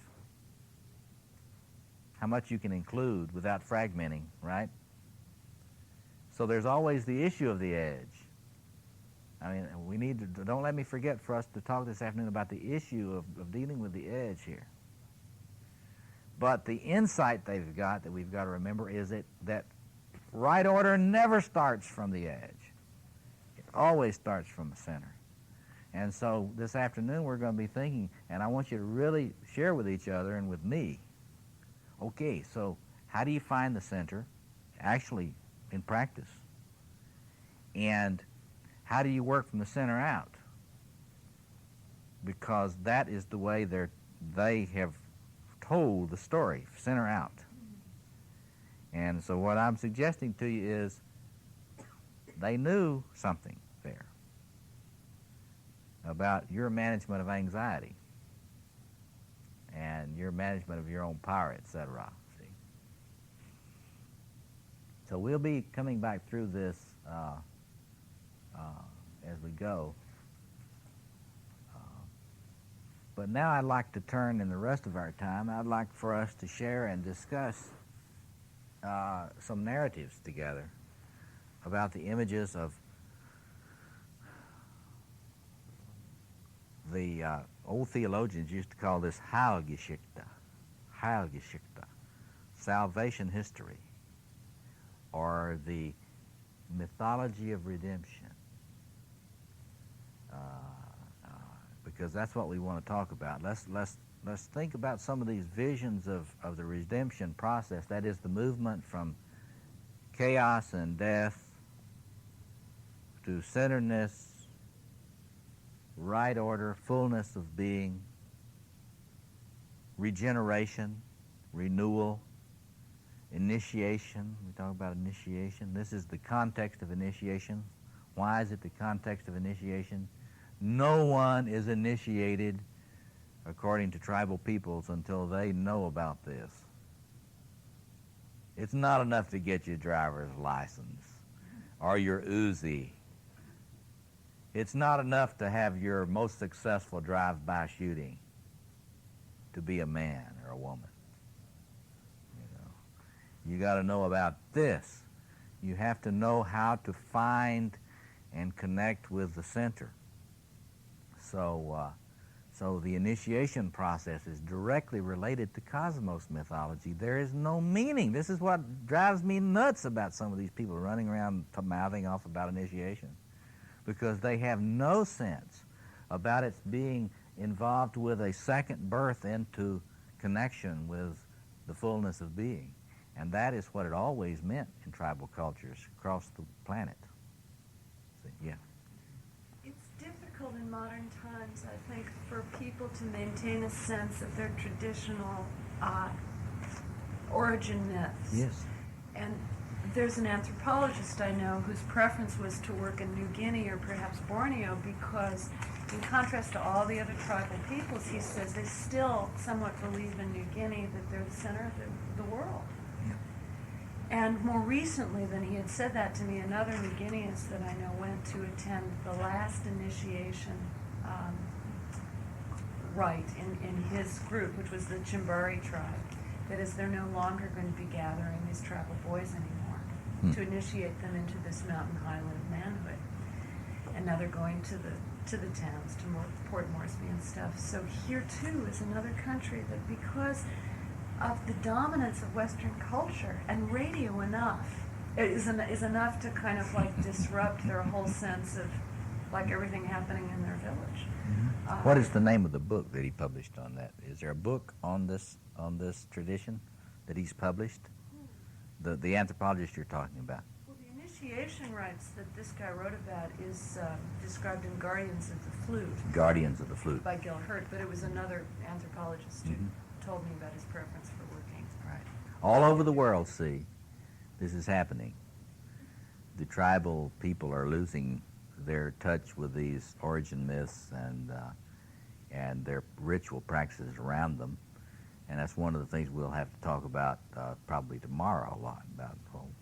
How much you can include without fragmenting, right? So there's always the issue of the edge. I mean, we need to, don't let me forget for us to talk this afternoon about the issue of dealing with the edge here. But the insight they've got that we've got to remember is that right order never starts from the edge. It always starts from the center. And so this afternoon we're going to be thinking, and I want you to really share with each other and with me, okay, so how do you find the center actually in practice? And how do you work from the center out? Because that is the way they have told the story, center out. And so what I'm suggesting to you is they knew something there about your management of anxiety and your management of your own power, etc. See? So we'll be coming back through this as we go. But now I'd like to turn, in the rest of our time, I'd like for us to share and discuss some narratives together about the images of the old theologians used to call this Heilgeschichte, salvation history, or the mythology of redemption, because that's what we want to talk about. Let's think about some of these visions of the redemption process. That is the movement from chaos and death to centeredness, right order, fullness of being, regeneration, renewal, initiation. We talk about initiation. This is the context of initiation. Why is it the context of initiation? No one is initiated according to tribal peoples until they know about this. It's not enough to get your driver's license or your Uzi. It's not enough to have your most successful drive-by shooting to be a man or a woman. You got to know about this. You have to know how to find and connect with the center. So the initiation process is directly related to cosmos mythology. There is no meaning. This is what drives me nuts about some of these people running around mouthing off about initiation, because they have no sense about its being involved with a second birth into connection with the fullness of being. And that is what it always meant in tribal cultures across the planet. So, yeah. It's difficult in modern times, I think, for people to maintain a sense of their traditional origin myths. Yes. And there's an anthropologist I know whose preference was to work in New Guinea or perhaps Borneo because, in contrast to all the other tribal peoples, he says they still somewhat believe in New Guinea that they're the center of the world. And more recently than he had said that to me, another New Guineans that I know went to attend the last initiation rite in his group, which was the Chimbari tribe. That is, they're no longer going to be gathering these tribal boys anymore to initiate them into this mountain highland of manhood. And now they're going to the to the towns, to Port Moresby and stuff. So here too is another country that, because of the dominance of Western culture and radio is enough to kind of like disrupt their whole sense of like everything happening in their village. What is the name of the book that he published on that? Is there a book on this tradition that he's published? The anthropologist you're talking about. Well, the initiation rites that this guy wrote about is described in Guardians of the Flute. Guardians of the Flute. By Gil Hurt, but it was another anthropologist who told me about his preference for working. Right. All over the world, see, this is happening. The tribal people are losing their touch with these origin myths and their ritual practices around them. And that's one of the things we'll have to talk about probably tomorrow a lot, about,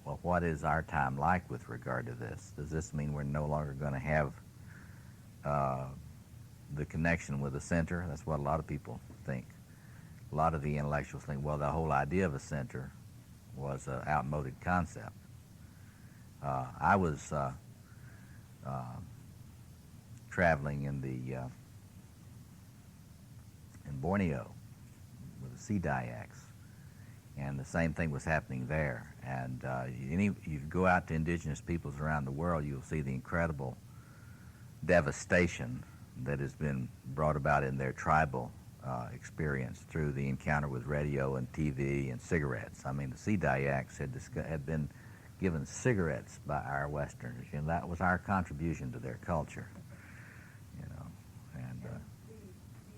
well, what is our time like with regard to this? Does this mean we're no longer going to have the connection with the center? That's what a lot of people think. A lot of the intellectuals think, well, the whole idea of a center was an outmoded concept. I was traveling in Borneo with the sea dayaks, and the same thing was happening there. And you go out to indigenous peoples around the world, you'll see the incredible devastation that has been brought about in their tribal experience through the encounter with radio and TV and cigarettes. I mean, the sea dayaks had been given cigarettes by our Westerners, and that was our contribution to their culture.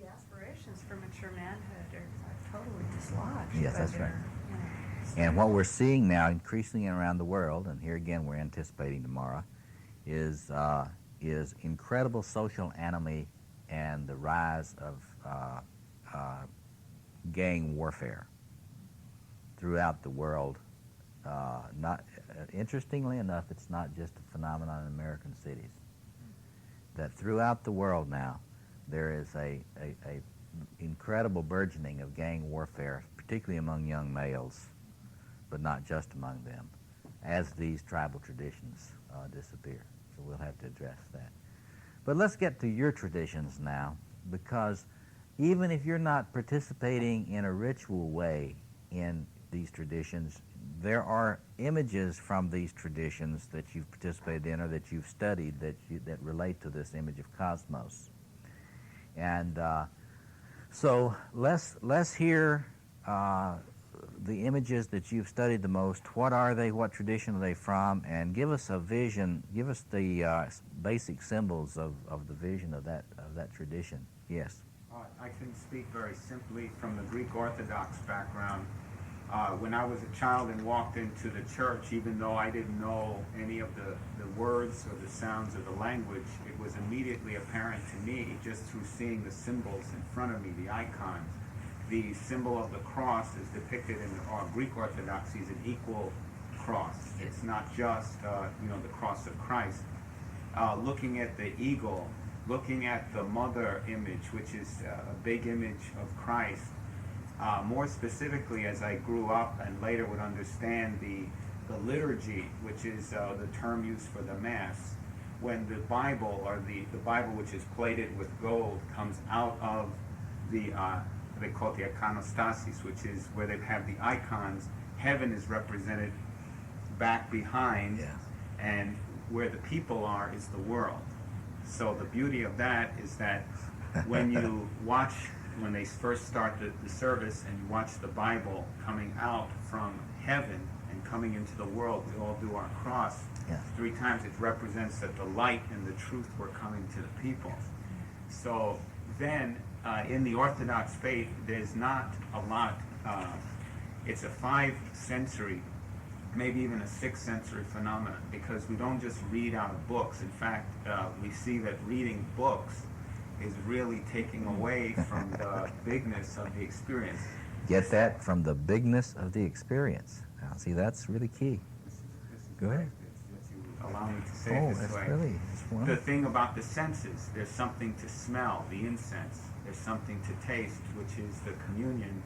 The aspirations for mature manhood are totally dislodged. Yes, that's right. And what we're seeing now increasingly around the world, and here again we're anticipating tomorrow, is incredible social enemy and the rise of gang warfare throughout the world. Interestingly enough, it's not just a phenomenon in American cities. That throughout the world now, there is a incredible burgeoning of gang warfare, particularly among young males, but not just among them, as these tribal traditions disappear. So we'll have to address that. But let's get to your traditions now, because even if you're not participating in a ritual way in these traditions, there are images from these traditions that you've participated in or that you've studied that relate to this image of cosmos. And so let's hear the images that you've studied the most. What are they? What tradition are they from? And give us a vision. Give us the basic symbols of the vision of that tradition. Yes. I can speak very simply from the Greek Orthodox background. When I was a child and walked into the church, even though I didn't know any of the words or the sounds of the language, it was immediately apparent to me, just through seeing the symbols in front of me, the icons. The symbol of the cross is depicted in our Greek Orthodoxy as an equal cross. It's not just the cross of Christ. Looking at the eagle, looking at the mother image, which is a big image of Christ. More specifically, as I grew up and later would understand the liturgy, which is the term used for the Mass, when the Bible, or the Bible which is plated with gold, comes out of the, they call it the iconostasis, which is where they have the icons, heaven is represented back behind, Yes. and where the people are is the world. So the beauty of that is that when you watch, when they first start the service and you watch the Bible coming out from heaven and coming into the world, we all do our cross. Yeah. 3 times it represents that the light and the truth were coming to the people. So then in the Orthodox faith, there's not a lot, it's a 5th century, maybe even a 6th century phenomenon, because we don't just read out of books. In fact, we see that reading books is really taking away from the bigness of the experience. Get that? From the bigness of the experience. Now, see, that's really key. This is Go ahead. that you allow me to say it this way. That's The wonderful. thing about the senses, there's something to smell, the incense. There's something to taste, which is the communion.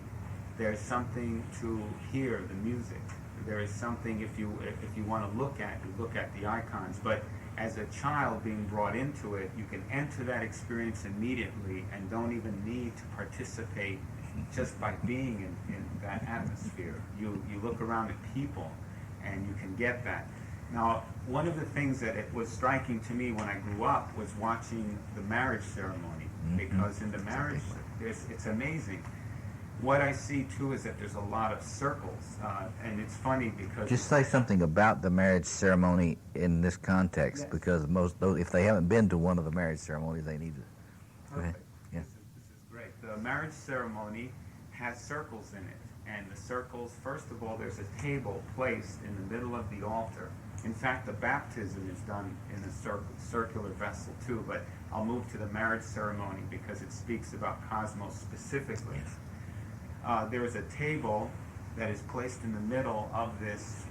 There's something to hear, the music, there is something, if you want to look at, you look at the icons. But as a child being brought into it, you can enter that experience immediately and don't even need to participate just by being in that atmosphere. You look around at people and you can get that. Now, one of the things that it was striking to me when I grew up was watching the marriage ceremony, because in the marriage, it's amazing. What I see too is that there's a lot of circles, and it's funny because... Just say something about the marriage ceremony in this context, Yes. because most, if they haven't been to one of the marriage ceremonies, they need to. Go ahead. Perfect. Yeah. This is great. The marriage ceremony has circles in it, and the circles, first of all, there's a table placed in the middle of the altar. In fact, the baptism is done in a circular vessel too, but I'll move to the marriage ceremony because it speaks about cosmos specifically. There is a table that is placed in the middle of this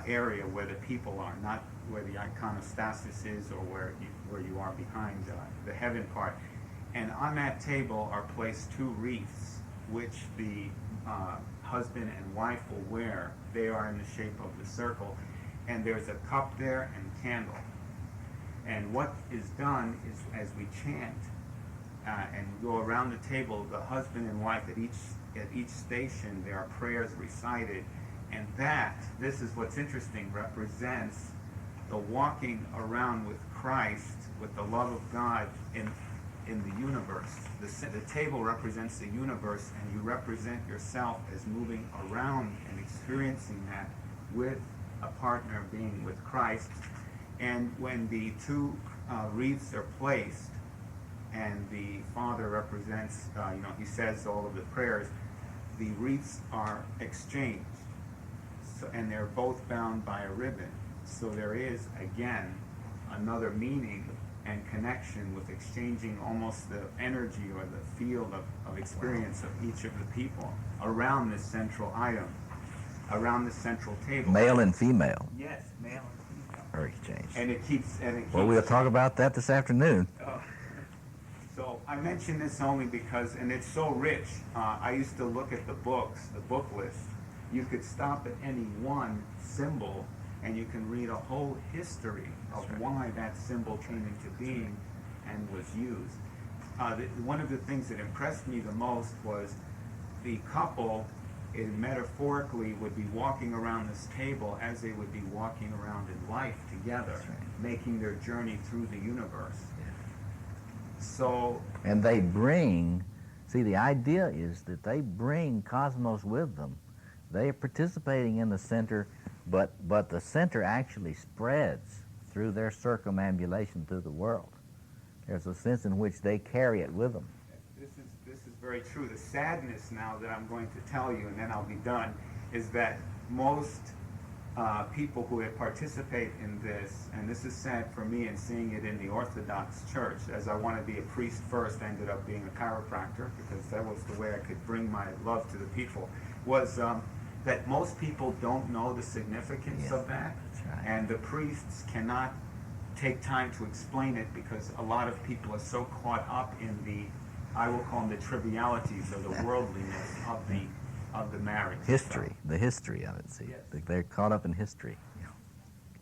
area where the people are, not where the iconostasis is or where you are behind the heaven part. And on that table are placed two wreaths, which the husband and wife will wear. They are in the shape of the circle. And there's a cup there and candle. And what is done is, as we chant and go around the table, the husband and wife at each station, there are prayers recited. And this is what's interesting, represents the walking around with Christ, with the love of God in the universe. The table represents the universe, and you represent yourself as moving around and experiencing that with a partner, being with Christ. And when the two wreaths are placed, and the father represents, he says all of the prayers, the wreaths are exchanged. So, and they're both bound by a ribbon. So there is, again, another meaning and connection with exchanging almost the energy or the field of experience of each of the people around this central item, around the central table. Male and female Yes, male and female. are exchanged. And it keeps... Well, we'll talk about that this afternoon. So I mention this only because, and it's so rich, I used to look at the books, the book list. You could stop at any one symbol and you can read a whole history of why that symbol came into being and was used. One of the things that impressed me the most was the couple, metaphorically, would be walking around this table as they would be walking around in life together, making their journey through the universe. So, and they bring, see, the idea is that they bring cosmos with them. They are participating in the center, but the center actually spreads through their circumambulation through the world. There's a sense in which they carry it with them. This is very true. The sadness now that I'm going to tell you, and then I'll be done, is that most people who participate in this, and this is sad for me in seeing it in the Orthodox Church, as I want to be a priest first, I ended up being a chiropractor because that was the way I could bring my love to the people, was that most people don't know the significance of that. That's right. And the priests cannot take time to explain it because a lot of people are so caught up in the, I will call them the trivialities or the worldliness of the marriage. History, the history of it, see. Yes. They're caught up in history. Yeah.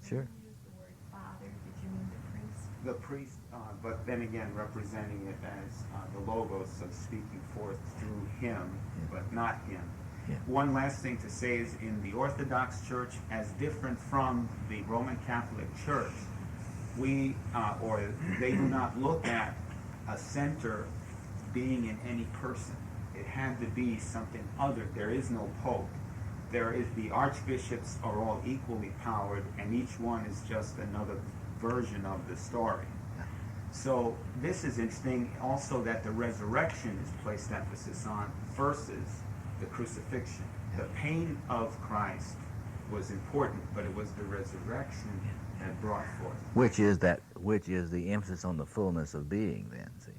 Sure. You used the word father. Did you mean the priest? The priest, but then again representing it as the logos, so speaking forth through him, but not him. Yeah. One last thing to say is in the Orthodox Church, as different from the Roman Catholic Church, they do not look at a center being in any person. It had to be something other. There is no pope. The archbishops are all equally powered, and each one is just another version of the story. So this is interesting also that the resurrection is placed emphasis on versus the crucifixion. The pain of Christ was important, but it was the resurrection that brought forth. Which is the emphasis on the fullness of being then, see.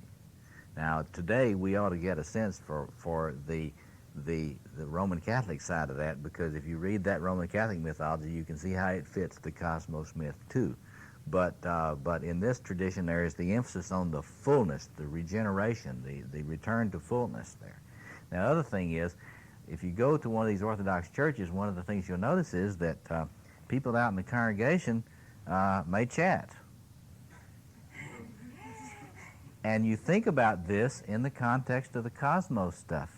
Now, today we ought to get a sense for the Roman Catholic side of that, because if you read that Roman Catholic mythology, you can see how it fits the cosmos myth too. But in this tradition, there is the emphasis on the fullness, the regeneration, the return to fullness there. Now, the other thing is, if you go to one of these Orthodox churches, one of the things you'll notice is that people out in the congregation may chat. And you think about this in the context of the cosmos stuff.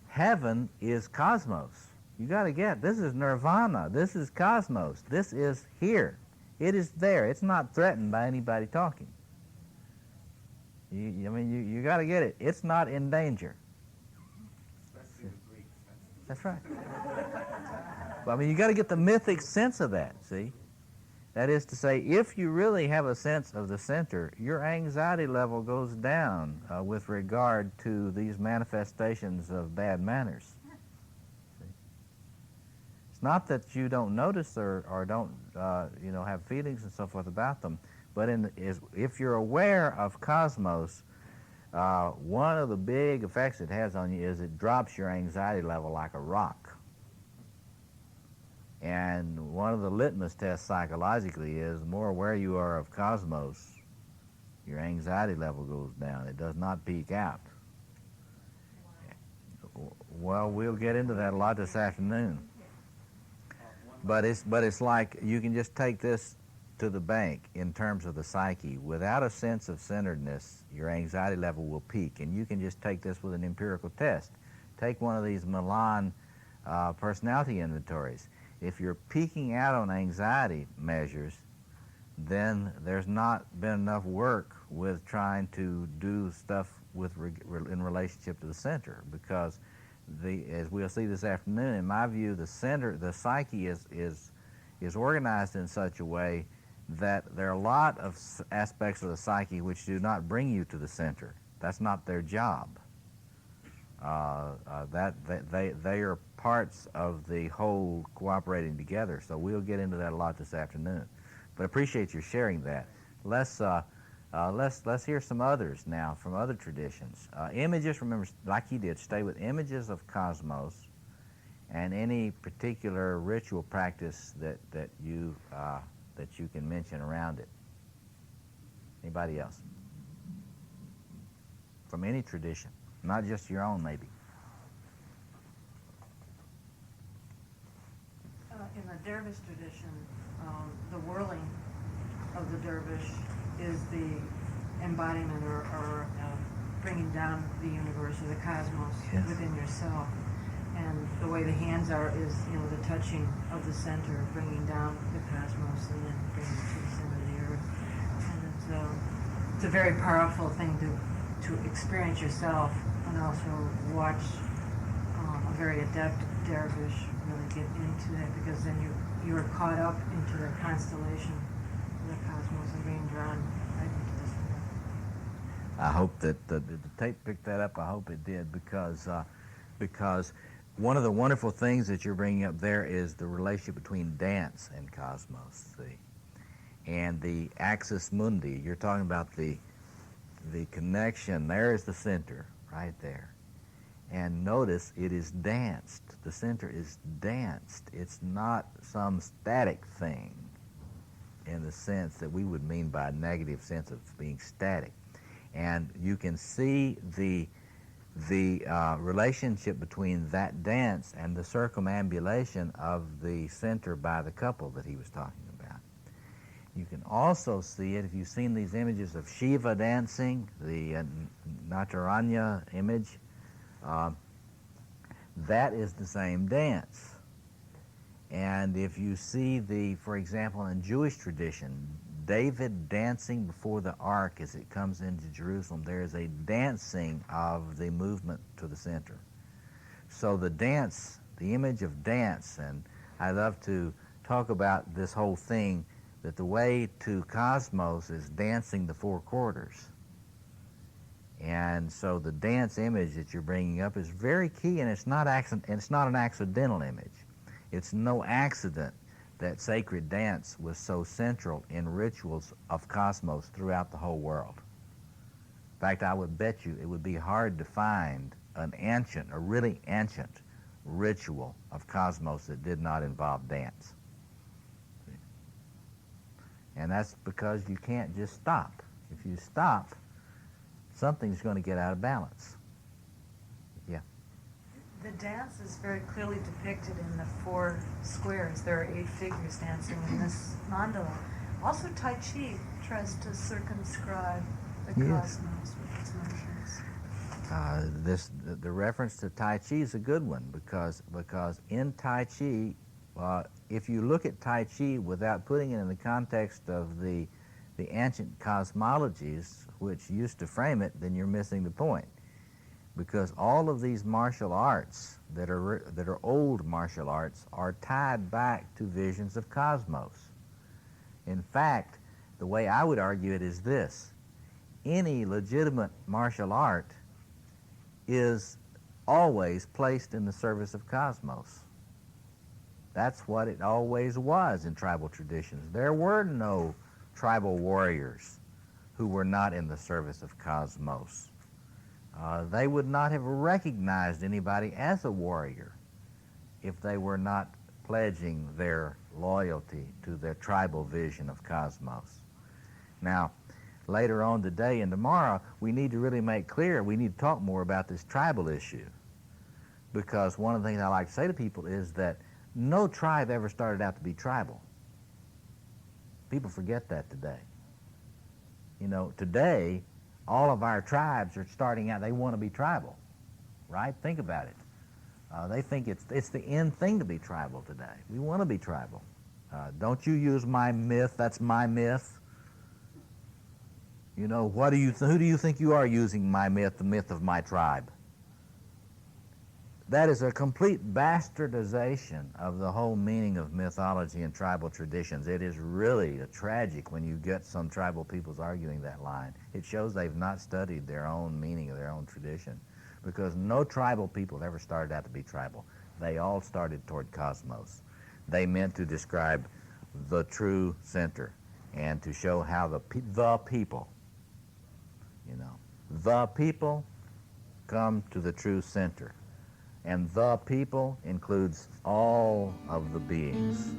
Heaven is cosmos. You got to get, this is nirvana. This is cosmos. This is here. It is there. It's not threatened by anybody talking. You got to get it. It's not in danger. Especially the Greeks. That's right. Well, you got to get the mythic sense of that, see? That is to say, if you really have a sense of the center, your anxiety level goes down with regard to these manifestations of bad manners. See? It's not that you don't notice or don't have feelings and so forth about them, but if you're aware of cosmos, one of the big effects it has on you is it drops your anxiety level like a rock. And one of the litmus tests psychologically is the more aware you are of cosmos, your anxiety level goes down. It does not peak out. Well, we'll get into that a lot this afternoon. But it's like you can just take this to the bank in terms of the psyche. Without a sense of centeredness, your anxiety level will peak. And you can just take this with an empirical test. Take one of these Milan personality inventories. If you're peaking out on anxiety measures, then there's not been enough work with trying to do stuff in relationship to the center, because as we'll see this afternoon, in my view, the psyche is organized in such a way that there are a lot of aspects of the psyche which do not bring you to the center. That's not their job. They are parts of the whole cooperating together. So we'll get into that a lot this afternoon. But appreciate your sharing that. Let's hear some others now from other traditions. Images, remember, like you did, stay with images of cosmos and any particular ritual practice that you can mention around it. Anybody else? From any tradition, not just your own, maybe. In the dervish tradition, the whirling of the dervish is the embodiment or bringing down the universe or the cosmos within yourself. And the way the hands are is, the touching of the center, bringing down the cosmos and then bringing it to the center of the earth. And it's a very powerful thing to experience yourself and also watch a very adept dervish really get into that, because then you are caught up into the constellation of the cosmos and being drawn right into this world. I hope that the tape picked that up. I hope it did, because one of the wonderful things that you're bringing up there is the relationship between dance and cosmos, see, and the axis mundi. You're talking about the connection. There is the center, right there. And notice it is danced. The center is danced. It's not some static thing in the sense that we would mean by a negative sense of being static. And you can see the relationship between that dance and the circumambulation of the center by the couple that he was talking about. You can also see it if you've seen these images of Shiva dancing, the Nataranya image. That is the same dance. And if you see for example, in Jewish tradition, David dancing before the ark as it comes into Jerusalem, there is a dancing of the movement to the center. So the dance, the image of dance, and I love to talk about this whole thing, that the way to cosmos is dancing the four quarters. And so the dance image that you're bringing up is very key, and it's not an accidental image. It's no accident that sacred dance was so central in rituals of cosmos throughout the whole world. In fact, I would bet you it would be hard to find a really ancient ritual of cosmos that did not involve dance. And that's because you can't just stop. If you stop, something's going to get out of balance. Yeah. The dance is very clearly depicted in the 4 squares. There are 8 figures dancing in this mandala. Also, Tai Chi tries to circumscribe the cosmos with its motions. The reference to Tai Chi is a good one because in Tai Chi, if you look at Tai Chi without putting it in the context of the ancient cosmologies which used to frame it, then you're missing the point. Because all of these martial arts that are old martial arts are tied back to visions of cosmos. In fact, the way I would argue it is this: any legitimate martial art is always placed in the service of cosmos. That's what it always was in tribal traditions. There were no tribal warriors who were not in the service of cosmos. They would not have recognized anybody as a warrior if they were not pledging their loyalty to their tribal vision of cosmos. Now, later on today and tomorrow, we need to really make clear, we need to talk more about this tribal issue. Because one of the things I like to say to people is that no tribe ever started out to be tribal. People forget that today. You know, today, all of our tribes are starting out, they want to be tribal, right? Think about it. They think it's the end thing to be tribal today. We want to be tribal. Don't you use my myth, that's my myth. You know, who do you think you are using my myth, the myth of my tribe? That is a complete bastardization of the whole meaning of mythology and tribal traditions. It is really tragic when you get some tribal peoples arguing that line. It shows they've not studied their own meaning of their own tradition, because no tribal people ever started out to be tribal. They all started toward cosmos. They meant to describe the true center and to show how the people, the people come to the true center. And the people includes all of the beings.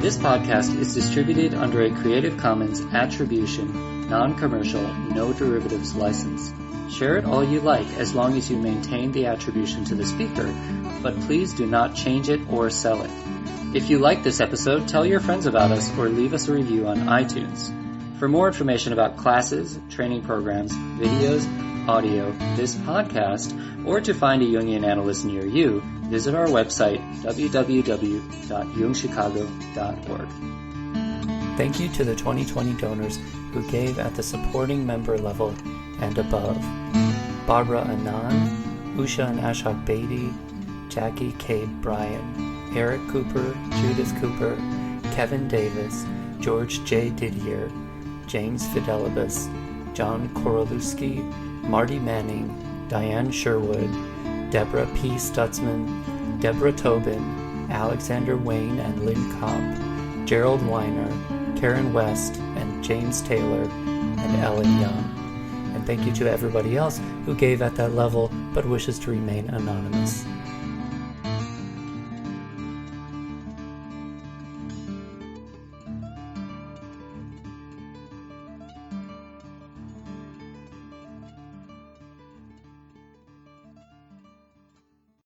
This podcast is distributed under a Creative Commons Attribution, Non-Commercial, No Derivatives license. Share it all you like as long as you maintain the attribution to the speaker, but please do not change it or sell it. If you like this episode, tell your friends about us or leave us a review on iTunes. For more information about classes, training programs, videos, audio, this podcast, or to find a Jungian analyst near you, visit our website, www.jungchicago.org. Thank you to the 2020 donors who gave at the supporting member level and above: Barbara Anand, Usha and Ashok Beatty, Jackie K. Bryan, Eric Cooper, Judith Cooper, Kevin Davis, George J. Didier, James Fidelibus, John Korolewski, Marty Manning, Diane Sherwood, Deborah P. Stutzman, Deborah Tobin, Alexander Wayne and Lynn Kopp, Gerald Weiner, Karen West, and James Taylor, and Ellen Young. And thank you to everybody else who gave at that level but wishes to remain anonymous.